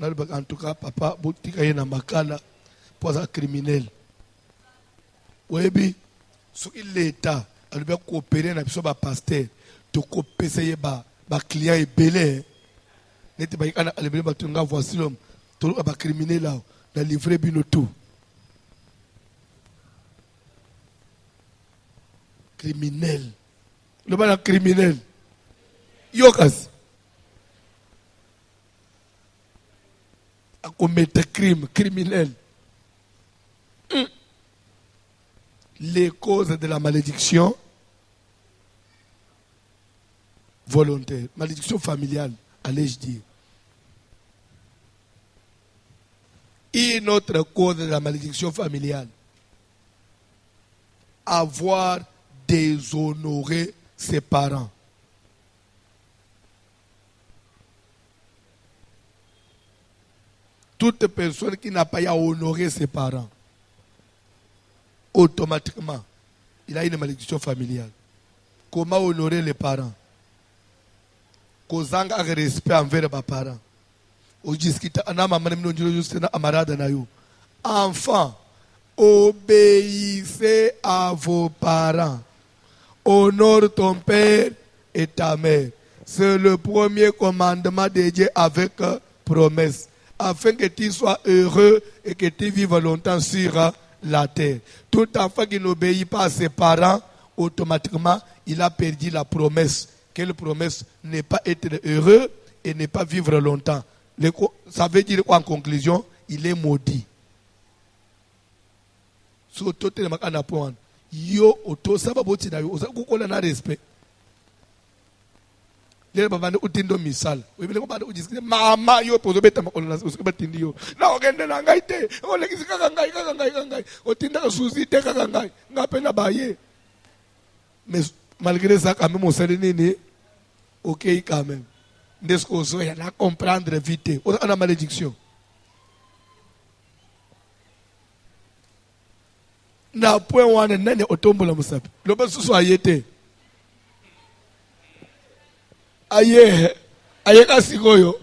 En tout cas, papa, boutika yena makala. Pour un criminel. Webi, ce qu'il l'État, il va coopérer avec le pasteur. De coopérer ba client est belé. N'était pas un alébé batunga voici l'homme. Tout le monde criminel là, la livrer bien tout. Criminel. Le ban criminel. Yokas. A commettre crime criminel. Les causes de la malédiction volontaire, malédiction familiale, allais-je dire. Une autre cause de la malédiction familiale, avoir déshonoré ses parents. Toute personne qui n'a pas honoré ses parents, automatiquement, il a une malédiction familiale. Comment honorer les parents? Kozanga respect envers les parents. Enfants, obéissez à vos parents. Honore ton père et ta mère. C'est le premier commandement de Dieu avec promesse. Afin que tu sois heureux et que tu vives longtemps sur la terre. Tout enfant qui n'obéit pas à ses parents, automatiquement, il a perdu la promesse. Quelle promesse? N'est pas être heureux et ne pas vivre longtemps. Ça veut dire quoi en conclusion? Il est maudit. Surtout, yo, auto, ça va boti na yo, ça kukola na respect. Les babane utindo misal. Oui, mais les babane utindo mama yo pozo beta makolo na usko batindi yo. Na ogende na ngai te. O le kisika ngai. Otinda ka susi te ka ngai. Ngape na baye. Mais malgré ça quand même on sait nini. OK quand même. N'est-ce qu'on soit là comprendre vite. On a la malédiction. Na point wana nani otombola musapi. Loba susu ayete. Aye kasikoyo.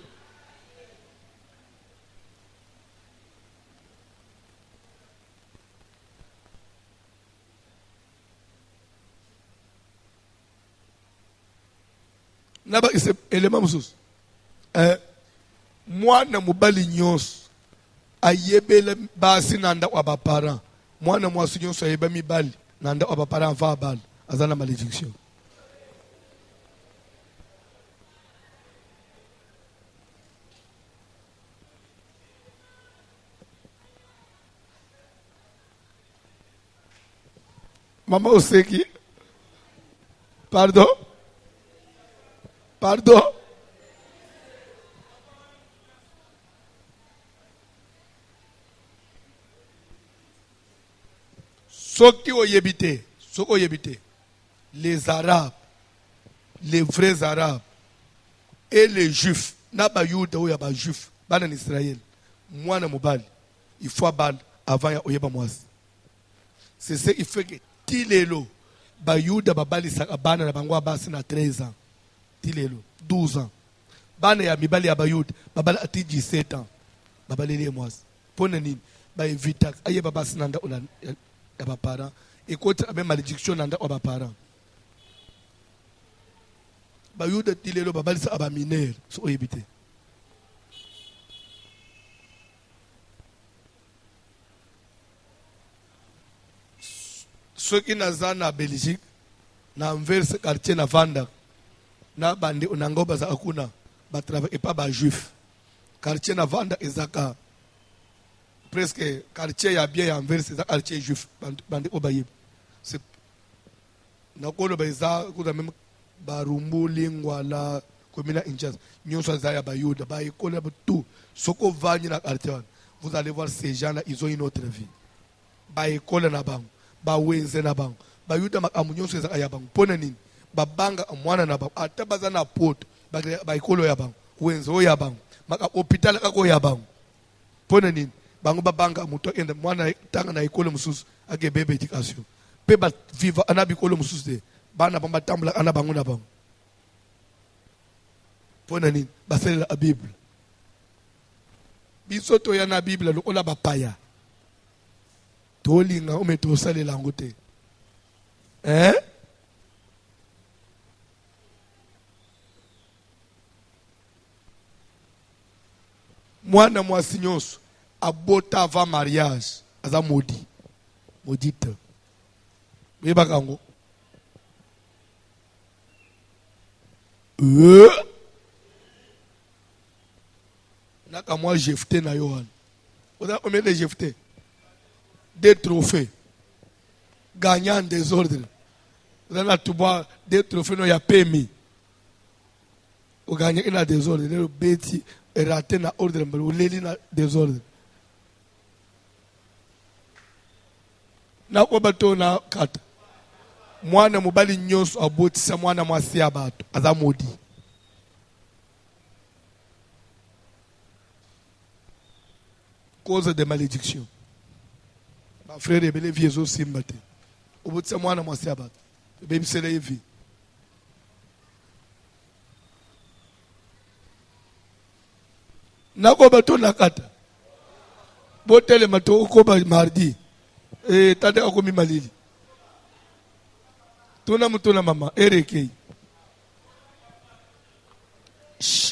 Naba ise élément mususu. Mwana mubali nyonso ayebele basi nanda wa baparents. Mwana mwasi nyonso ayeba mibali nanda wa baparents va bal azana malédiction. Maman Oseki. Pardon? Pardon? Soki oyebite, les Arabes, les vrais Arabes et les Juifs, n'aba yuda ou yaba Juif, ban en Israël, mwana mobali, il faut bal avant ya oyeba mwasi. C'est ce qui fait que Tilelo, Bayuda Babali Sakabana na Bangwa Basi na 13 ans. Tilelo, 12 ans. Bana ya Mibali ya Bayuda, Babali ati 17 ans. Babali liye mwasi. Pone nini? Ba evita, aye babasi nanda ula ya bapara. Et kote abe malédiction nanda wa bapara. Bayuda Tilelo, Babali sa aba mineur. So oyebite. ceux qui naza na Belgique na Anvers quartier na Vanda na bande onango baza akuna ba travailler pas ba juif quartier na Vanda ezaka presque quartier ya bien ya Anvers ezaka quartier juif bande obayib c'est na kolo beza kuza même barumbu lingwa la komina inchas nyonso za ya bayuda ba école tout soko vanye na quartier vous allez voir ces gens là ils ont une autre vie ba école na bango ba wenze na bango ba yuda makamu nyonso ezaka ya bango pona nini babanga mwana na bango ata baza na poto ba école ya bango wenze o ya bango maka hôpital kako ya bango pona nini bango babanga muto enda mwana tanga na école mususu ake bebe éducation pe ba viva ana bi école mususu de bana bamba tambula ana bango na bango pona nini baselela a bible biso to ya na bible lokola bapaya tolinga o meto salela ngo te mwana mwasi nyonso abota avant mariage aza maudite bebaka ngo naka moi Jephté na Yohan on a combien de Jephté des trophées gagnant en désordre on a tout boire des trophées non ya permis o gagner in a désordre le beti raté na ordre mbele o leli na désordre na ko bato na kata mwana mobali nyonso abotisa mwana mwasi ya bato aza modi cause de malédiction ma frère et belle vie zo simbate obotisa mwana mwasi ya bato baby sele vie na ko bato na kata botele mato ko ba mardi tata akomi malili tuna mutuna mama ereke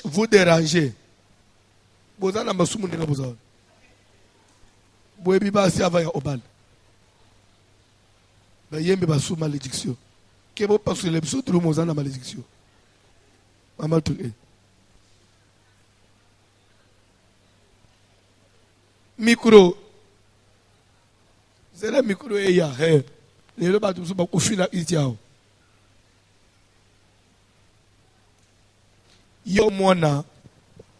vous dérangez bozana masumu ndinga bozana boyebi basi ava ya obala bayembe basu malédiction ke bo pasu le biso tout mozana malédiction mama tout micro zela micro ya lelo batu so bakufina itiao yo mona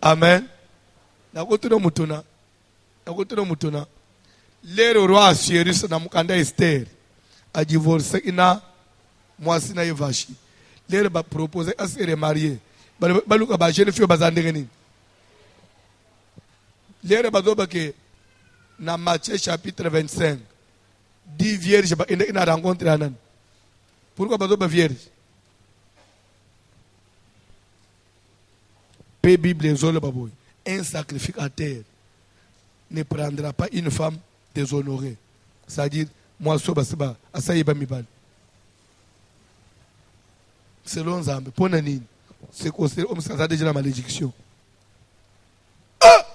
amen na kotuna mutuna lero roi Assuérus na mukanda Esther a divorcé ina mwasi na Yevashi lero ba proposer à se remarier baluka ba jeune fille bazandenge nini lero bazoba ke na Matthieu chapitre 25 10 vierges ba ina rencontre anan pourquoi bazoba vierge pe Bible zolo baboy un sacrificateur ne prendra pas une femme déshonorée. C'est-à-dire, moi, Sobasiba, Asaïba Mibal. Selon Zambe, Ponanine, c'est considéré comme ça, déjà la malédiction. Ah!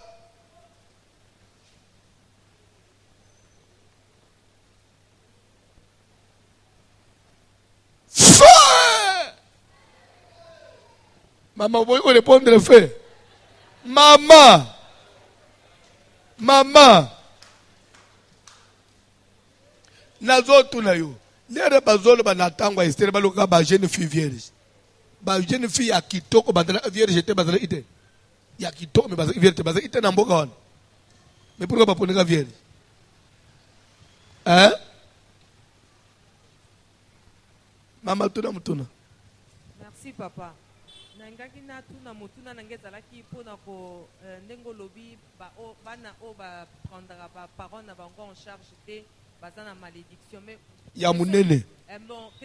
Feu! Maman, vous voyez répondre le feu. Maman! nazotu na yo lere bazolo banatangwa Esther baloka ba jeune fille vierge ba jeune fille ya kitoko bandala vierge te bazala ite ya kitoko me bazala vierge bazala ite na mboka wana mais pourquoi ba poneka vierge mama tuna mutuna merci papa nangaki na tuna mutuna nangezalaki pona ko ndengo lobi ba o bana o ba prendra ba parole na bango en charge te bazana malédiction mais ya munene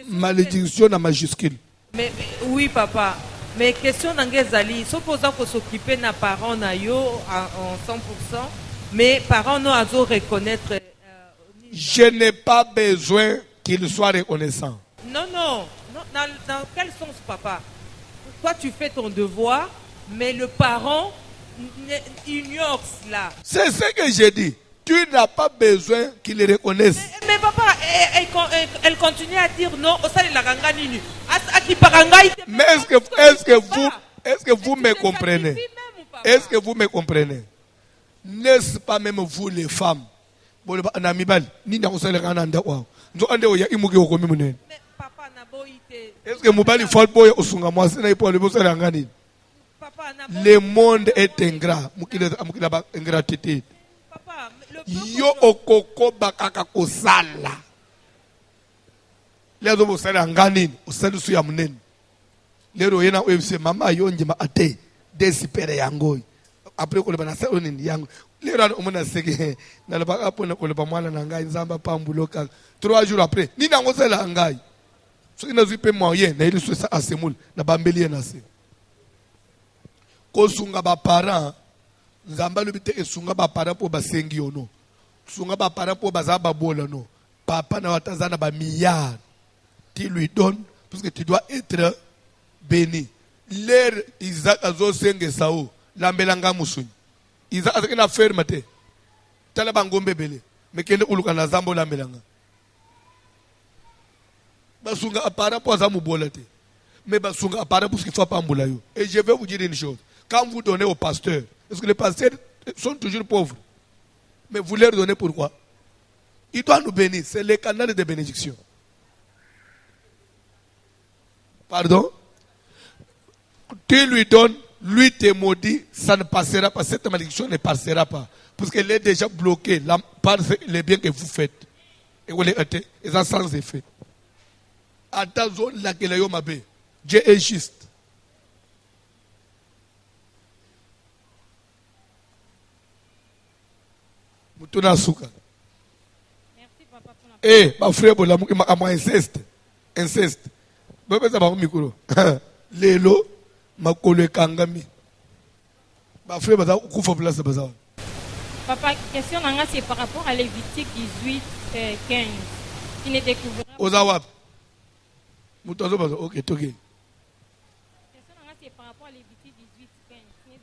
malédiction na majuscule mais oui papa mais question nangezali supposa ko s'occuper na parents na yo en 100% mais parents no azo reconnaître je n'ai pas besoin qu'il soit reconnaissant. Non, dans quel sens, papa? Toi, tu fais ton devoir, mais le parent ignore cela. C'est ce que j'ai dit. Tu n'as pas besoin qu'il le reconnaisse. Mais papa, elle continue à dire non. Mais est-ce que vous me comprenez? Est-ce que vous me comprenez? N'est-ce pas même vous les femmes? Est-ce que Moubali Falboy Osunga Mwasina pour le Bossalangani? Le monde est ingrat. Ingratitude. Yo okoko bakaka kosala. Lezo bosala ngani, osala su ya munene. Lero yena OFC mama yonje ma ate desipere yangoy. Après ko le bana sa onini yango. Lero ana omona seke na le baka pona ko le bamwana na ngai nzamba pambuloka. 3 jours après, ni na ngosela ngai. So ina zuipe moyen na ili so sa asemul na bambeli na se. Ko sunga ba parents nzamba lobite esunga ba parents po basengi yono. Sunga ba parents po bazaba bola no. Papa na watazana ba milliards. Tu lui donnes parce que tu dois être béni. L'air Isaac azo senge sao lambelanga musuni. Isaac azakina ferme te. Tala bangombe bele. Mekende uluka na zambo lambelanga. Basunga apara po azamu bola te. Mais basunga apara pour ce qu'il faut pas mbula yo. Et je vais vous dire une chose. Quand vous donnez aux pasteurs, est-ce que les pasteurs sont toujours pauvres? Mais vous leur donnez pourquoi? Ils doivent nous bénir. C'est le canal de bénédiction. Pardon? Tu lui donnes, lui te maudit, ça ne passera pas. Cette malédiction ne passera pas. Parce qu'elle est déjà bloquée par les biens que vous faites. Et vous les êtes, et ça sans effet. À ta zone, là, Dieu est juste. Merci papa pour la Eh, ma frère, ma inceste. Inceste. Lelo, ma collègue Kangami. Ma frère, papa, question c'est par rapport à Lévitique 18, 15. Qui ne découvrira pas. Ozawab. Ok, ok. Question c'est par rapport à Lévitique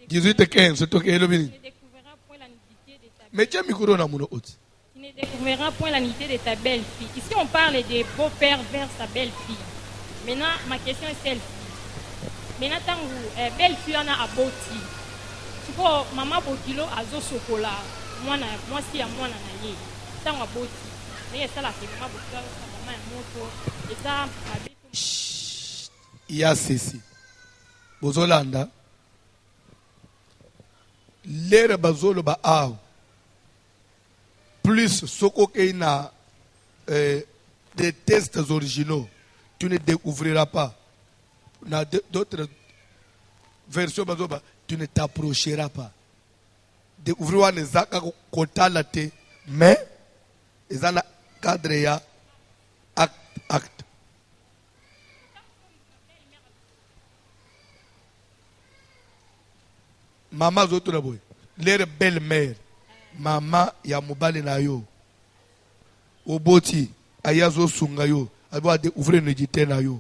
18, 15. C'est ok, qui ne découvrira point la nudité de ta mais tiens, micro na mono haute. Qui ne découvrira point la nudité de ta belle-fille. Ici, on parle des beaux-pères vers sa belle-fille. Maintenant, ma question est celle-ci. Maintenant, tant que belle-fille en a aboti, tu vois, maman botilo a zo chocolat. Moi, si à moi, na ye. Tant que aboti. Mais ça, là, c'est maman botilo, maman est moto. Et ça, il y a ceci. Bozolanda. L'air bazolo ba aw. Plus soko keina des tests originaux, tu ne découvriras pas. Dans d'autres versions, tu ne t'approcheras pas. Découvrir les zaka kotalate, mais ils ont cadre ya acte. Maman zoto na boy, leur belle-mère, maman ya mobali na yo, oboti ayazo sunga yo, abo découvrir ne jité na yo,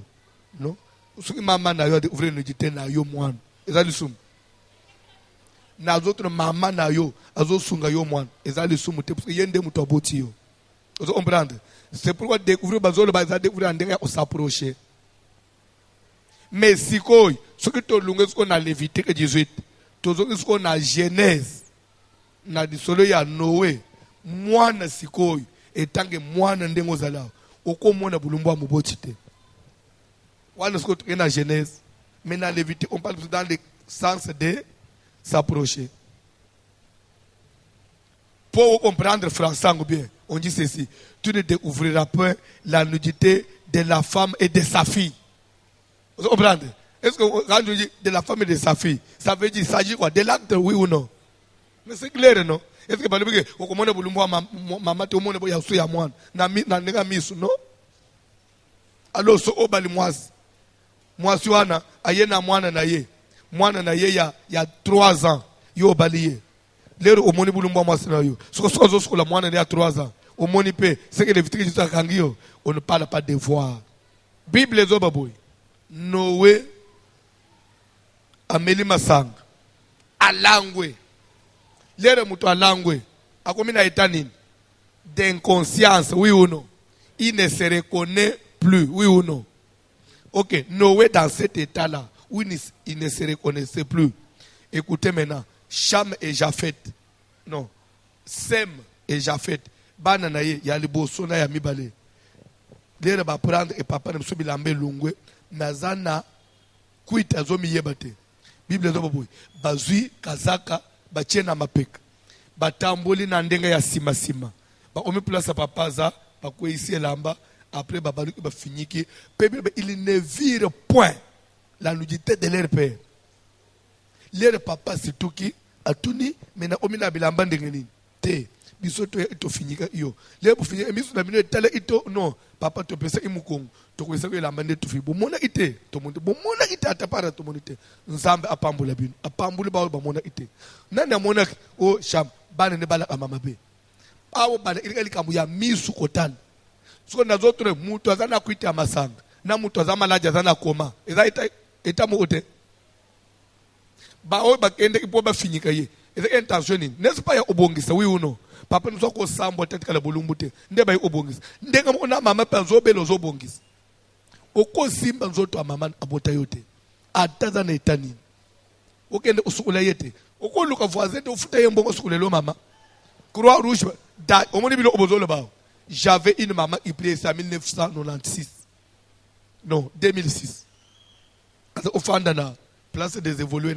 non? Soki maman na yo découvrir ne jité na yo mwan, ezali sum. Na zoto maman na yo azo sunga yo mwan, ezali sum te parce que yende muto oboti yo. Vous comprenez? C'est pourquoi découvrir bazolo ba za découvrir ndenge ya s'approcher. Mais sikoy, soki to lunga ko na Lévitique 18. Tozo ko na Genèse na disolo ya Noé mwana sikoy etange mwana ndengo zala okomona bulumbu moboti te wana sko na Genèse mais na Lévitique on parle dans le sens de s'approcher. Pour comprendre français bien on dit ceci: tu ne découvriras pas la nudité de la femme et de sa fille. Vous comprenez? Est-ce que quand je dis de la femme et de sa fille, ça veut dire, il s'agit quoi? De l'acte, oui ou non? Mais c'est clair, non? Est-ce que par exemple, on commande pour le maman, tout le monde est à moi, na nega misu, non? Alors, so obali mwasi. Mwasi wana, aye na mwana na ye. Mwana na ye ya 3 ans. Yo obali ye. Lero omoni bulumbu mwasi na yo. Soko zo la mwana ya 3 ans. Omoni pe, c'est que les vitres qui sont kangio, on ne parle pas de voir. Bible les obaboy. Noé ameli masanga alangwe lere mutu alangwe akomina etanini d'inconscience oui ou non il ne se reconnaît plus, oui ou non? Ok, Noé dans cet état-là, où il ne se reconnaissait plus. Écoutez maintenant, Cham et Japheth, non, Sem et Japheth, Bananaye, y a le Bosona ya mibale. Lere ba prendre et papa ne msobi lambe lungwe, nazana kuita zomi yebate. Bible zo boy, bazui kazaka, bachena mapek. Batamboli na ndenga ya sima sima. Ba omi place papa za, ba kwe ici lamba, après babalu ba finiki, il ne vire point la nudité de leur père. Leur papa c'est tout qui a tuni, mais na omi na bilamba ndengeni. Te, bisoto ito finika iyo. Leur pour finir, misu na bino tale ito non, papa to pesa imukong, to kwesa ko lamba ndetu fi. Bomona ite, to monde. Bomona ite atapara to monite. Nzambe apambula bino, apambula ba bomona ite. Nani amona o Cham bana ne bala amama be. Awo bana ilikali kamu ya misu kotani. So na zotre mutu azana kuita masanga na mutu azama laja azana koma eza eta muote ba o ba kende ipo ba finyika ye eza intention ni n'est-ce pas ya obongisa oui ou non papa nous ko sambo tetka la bolumbute nde ba obongisa ndenga mona mama pa zobelo zobongisa oko simba nzoto mama abota yote ataza na etani okende usukula yete oko luka voisin de ufuta yembongo sukulelo mama Croix Rouge da omoni bilo obozolo ba. J'avais une maman qui priait en 1996. Non, 2006. Au fond de la place des évolués,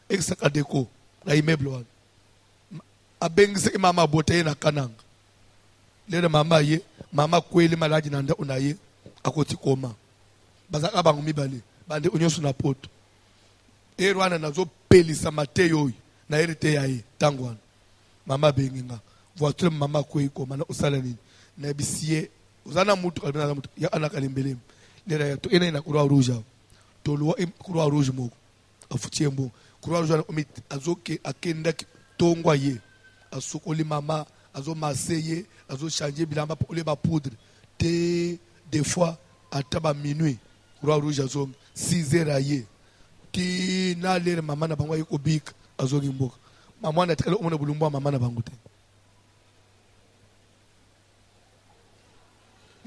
ex-Kadeko, la immeuble. A bengse maman boté na kanang. Le maman ye, maman kweli maladi nanda unaye, a koti koma. Bazaka bangumi bale, bande onyo suna poto. E rwana nazo pelisa mateyo na erite yae, tangwan. Maman benginga. Voiture maman kweli koma na usalanini. Na bisiye uzana mutu kalbina mutu ya anakalimbelem lera ya to ina Croix Rouge to lo Croix Rouge mo afutie mbo Croix Rouge omit azoke akenda tongwa ye asukoli mama azo maseye azo changer bilamba pour les ba poudre des fois à taba minuit Croix Rouge azo 6h ye ti na lera mama na bangwa yiko bik azo ngimboka mama na tkalo omona bulumba mama na bangute.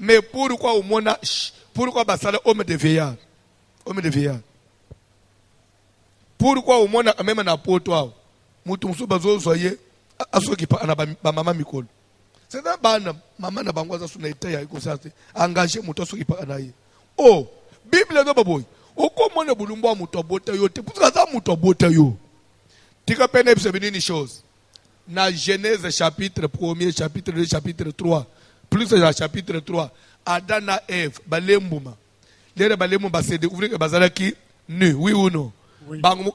Mais pourquoi au mona, pourquoi basala homme de veillard, homme de veillard. Pourquoi au mona même na poto, mutu musu bazo soye, asoki pa na ba mama mikolo. C'est un ban maman na bangwaza suna itaya iko sante, engagé mutu asoki pa na ye. Oh, Bible no baboy. Oko mona bulumba mutu abota yo te, pourquoi ça mutu abota yo. Tika pene bise benini chose. Na Genèse chapitre 1er, chapitre 2, chapitre 3. Plus le chapitre 3, Adam et Ève, balembuma. Les balembuma se découvrir que bazalaki nu, oui ou non?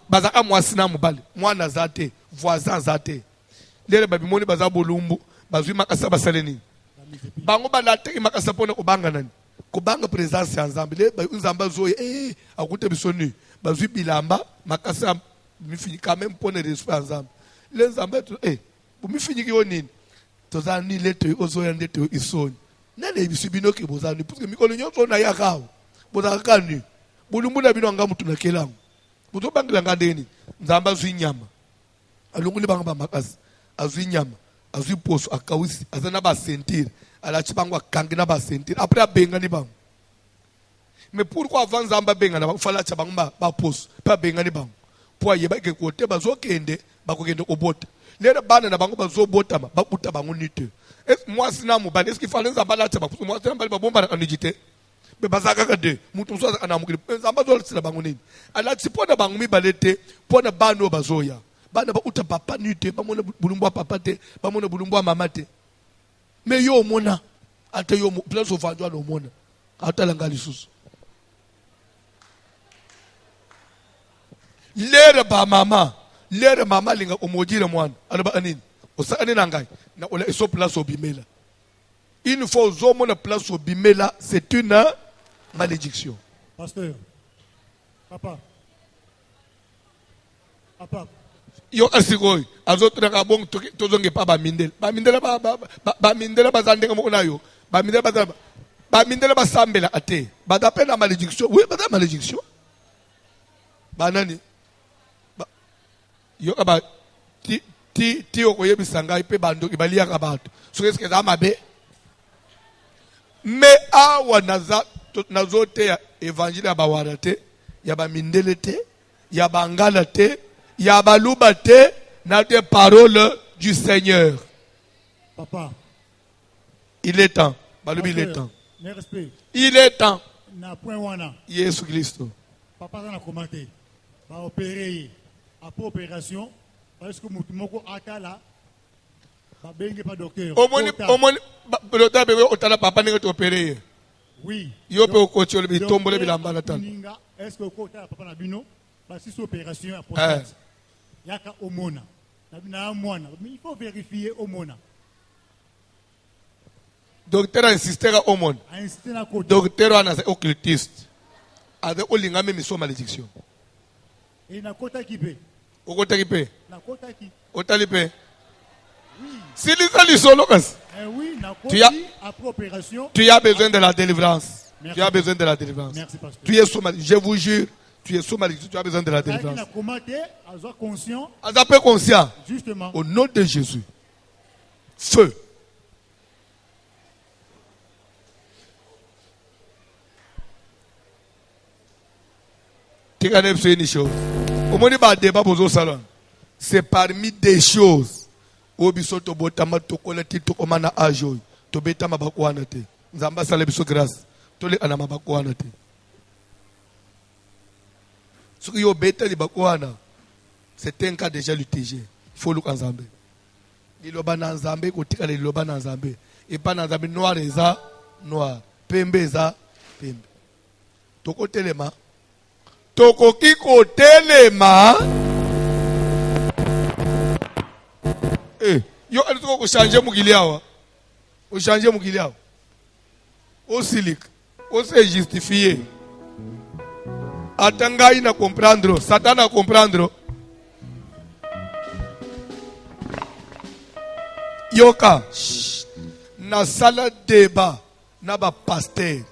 Bazaka mwasina mubali, mwana zate, voisin zate. Les babimoni bazabolumbu, bazui makasa basaleni. Bango balate makasa pona kubanga nani. Kubanga présence ensemble. Les unzamba zoye, akute bisonu. Bazui bilamba, makasa mifini quand même pona respect ensemble. Les zamba pour mifini ki onini. Tozani leto ozo yande to isoni nane bisibino ke bozani parce que mikolo nyonso na yakao bozaka ni bulumbu na bino ngamu tunakelango bozo bangila ngandeni nzamba zwi nyama alunguli banga ba makasi azwi nyama azwi poso akawisi azana ba sentir ala chibangwa kangina ba sentir après abenga ni bango mais pourquoi avant nzamba benga na fala chabanga ba poso pa benga ni bango po yeba ke kote bazokende bakokende obota. Les bannes na bango bazo botama bakuta bango nite moi sina mobali est-ce qu'il fallait nzamba taba moi sina mbali babomba na kanijite be bazaka ka de mutu so ana mukili nzamba zo tsila bango nini ala tsipona bango mi balete pona bano bazoya bana ba uta papa nite ba mona bulumbu papa te ba mona bulumbu mama te mais yo mona ate yo place of vanjwa no mona atala ngali susu lere ba mama lere mama linga omojire mwana alaba anini osakani nangai na ola eso place obimela une fois zomo na place obimela c'est une malédiction. Pasteur papa yo asikoi azotra ka bon tozonge pa ba mindela ba mindela bazande ngamo nayo ba mindela basambela ate ba dapena malédiction oui ba malédiction banani yo aba ti okoyebisa ngai pe bando ibalia ka bato so est-ce que za mabe mais awa nazote ya évangile ya bawara te, ya bamindele te, ya bangala te, ya baluba te, na des paroles du Seigneur. Papa. Il est temps. Balubi, il est temps. Il est temps. Jésus Christ. Papa, ça a commenté. Va opérer. Après opération, parce que Moutoumoko Akala, va bien pas docteur. Docteur, papa n'est pas opéré. Oui. Yo pe okocho le bitombo le bilamba la tan. Est-ce que kota papa na bino ba si opération à yaka omona. Na mwana, mais il faut vérifier omona. Docteur a insisté à omona. Docteur a un occultiste. Avec olinga même son malédiction. Et na kota kipe. Okota kipe. Na kota ki. Otalipe. Oui. Si les solo oui, après opération. Tu as besoin de la délivrance. Merci. Tu as besoin de la délivrance. Merci, pasteur. Tu es sous malédiction. Je vous jure, tu es sous malédiction. Tu as besoin de la délivrance. Conscient. Justement. Au nom de Jésus. Feu. C'est parmi des choses. Obisoto botama tokolati tokomana ajoy to betama bakwana te nzamba sala biso grâce tole ana mabakwana te soki yo betali bakwana c'est un cas déjà litigé faut luka nzambe liloba na nzambe kotika liloba na nzambe et pas na nzambe noir eza noir pembe eza pembe tokotelema tokoki kotelema. Yo alituko kuchanger mugiliawa. O changer mugiliawa. O silik. O se justifier. Atanga ina comprendre, Satan comprendre. Yoka na sala débat na ba pasteur.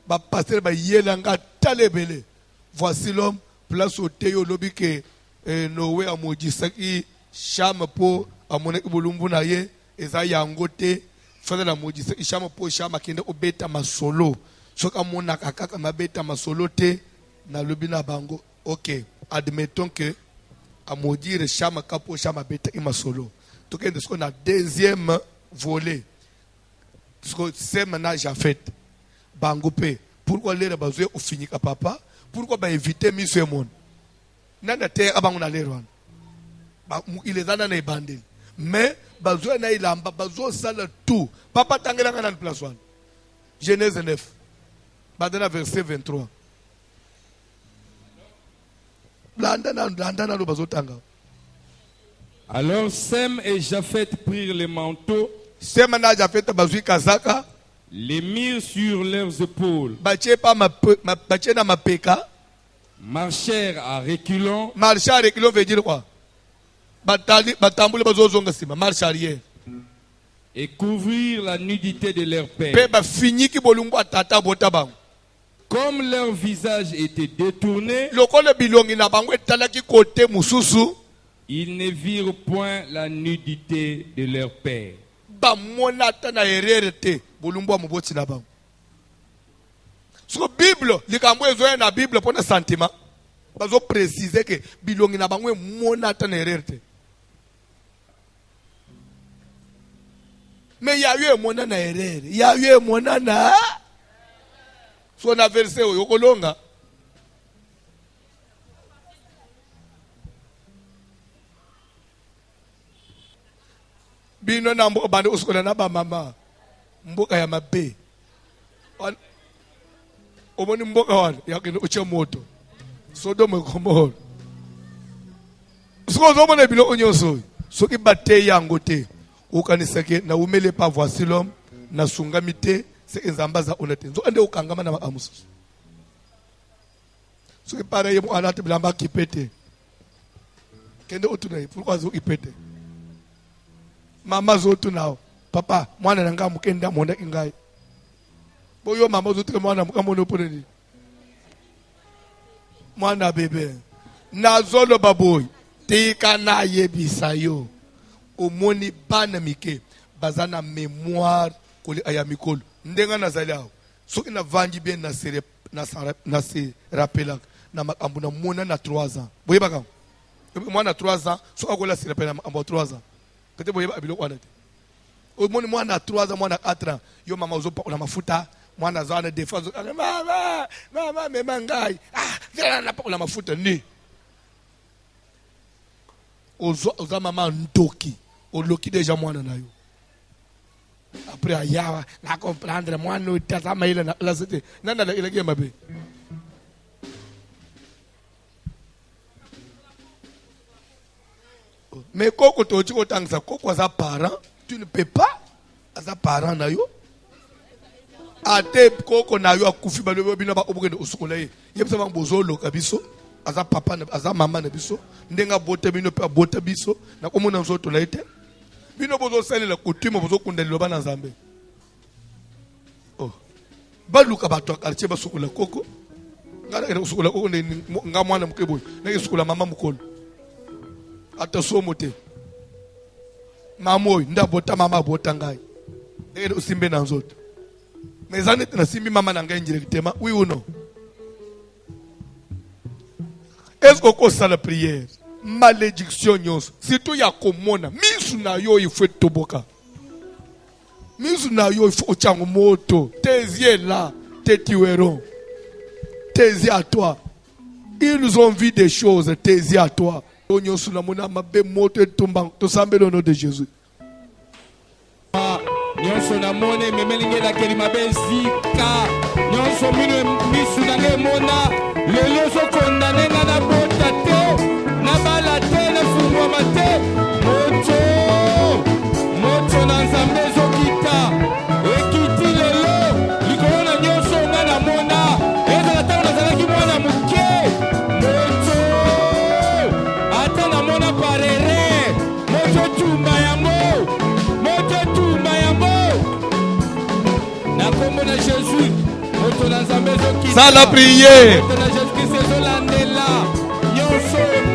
Ba pasteur ba yelanga talebele. Voici l'homme place au théo lobi que Noé a maudit saki chame po amone ibulumbu na ye eza yangote fada la modise ishama po shama kende obeta masolo soka mona kaka mabeta masolo te na lobina bango. OK, admettons que a maudire shama kapo shama beta imasolo to kende ce qu'on a deuxième volet ce que c'est maintenant j'ai fait bango pe pourquoi les bazoué au fini ka papa pourquoi ba éviter monsieur monde nana te abango na lerwan ba il est dans na bandel. Mais bazo na ilamba bazo sala tout papa tangela kana na place 1 Genèse 9 badana verset 23 landa na bazo tanga. Alors Sem et Japhet prirent les manteaux, Sem na Japhet bazui kazaka, les mirent sur leurs épaules, bache na mapeka, marchèrent à reculons. Marcher à reculons veut dire quoi? Marche arrière. Et couvrir la nudité de leur père. Comme leur visage était détourné, ils ne virent point la nudité de leur père. Sur Bible, la Bible pour un sentiment. Bazo préciser que bilongi na bangwe monata na erreur. Mais il y a eu un mona na erreur. Il y a eu un mona na so na verset yokolonga. Bino na mboka bande uskola na ba mama. Mboka ya mabe. Omoni mboka wale yakene uche moto. Sodome et Gomorrhe. Ce qu'on a bilo onyoso. Ce qui battait yangote. Ukanisake na umele pa voici l'homme na sungamite c'est nzambaza onete. Zo ande ukangama na amusu. Ce qui pareil mo alate bilamba kipete. Kende otuna pourquoi zo ipete. Mama zo tunao. Papa, mwana nanga mukenda monda ingai. Boyo mama zo tuke mwana mukamono poneni. Mwana bebe nazolo baboy tika na yebisa omoni bana mike bazana mémoire koli aya mikolo ndenga nazali awo soki navandi bien na se rappela na makambo na mona na 3 ans boyebaka mwana 3 ans soki akola se rappela makambo 3 ans kete boyeba biloko wana te omoni mwana 3 ans mwana 4 ans yo mama ozopakola mafuta mwana aza wana défense mama mema ngai vela napakola mafuta ni oza mama ndoki oloki deja mwana na yo après ayawa na comprendre mwana utazama ile na c'était nanda ile game mabe mais koko tochi kotangisa koko za parent tu ne peux pas aza parent na yo ate koko na yo akufi ba lobo bino ba obukende usukola ye yebisa ba bozolo kabiso aza papa aza mama na biso ndenga bote bino pe bote biso na komona nzoto la ete bino bozo salela coutume bozo kundela loba na Nzambe baluka bato quartier basukola koko ngana ere usukola koko nga mwana mukeboy na usukola mama mukolo ata somo te mamoy ndabota mama bota ngai ere usimbe na nzoto mais anete na simbi mama na ngai directement oui ou non est-ce qu'on ça la prière malédiction nyos surtout ya komona misu na yo il faut toboka misu na yo il faut chango moto tes yeux là tes tueront tes yeux à toi ils ont vu des choses tes yeux à toi onyosu na mona mabe moto etumba to sambelo au nom de Jésus nyonso na mone memelinge na kelima bezika nyonso misu na nge mona lelo so kondane na bota te na bala te na fungwa mate moto na Nzambe zokita ekiti lelo likolo na nyonso nga na mona ezala tango nazalaki mwana moke moto ata na mona parere moto tumba yango na kombo na Jésus moto na Nzambe zokita ça la prière moto na Jésus Christ ezolandela nyonso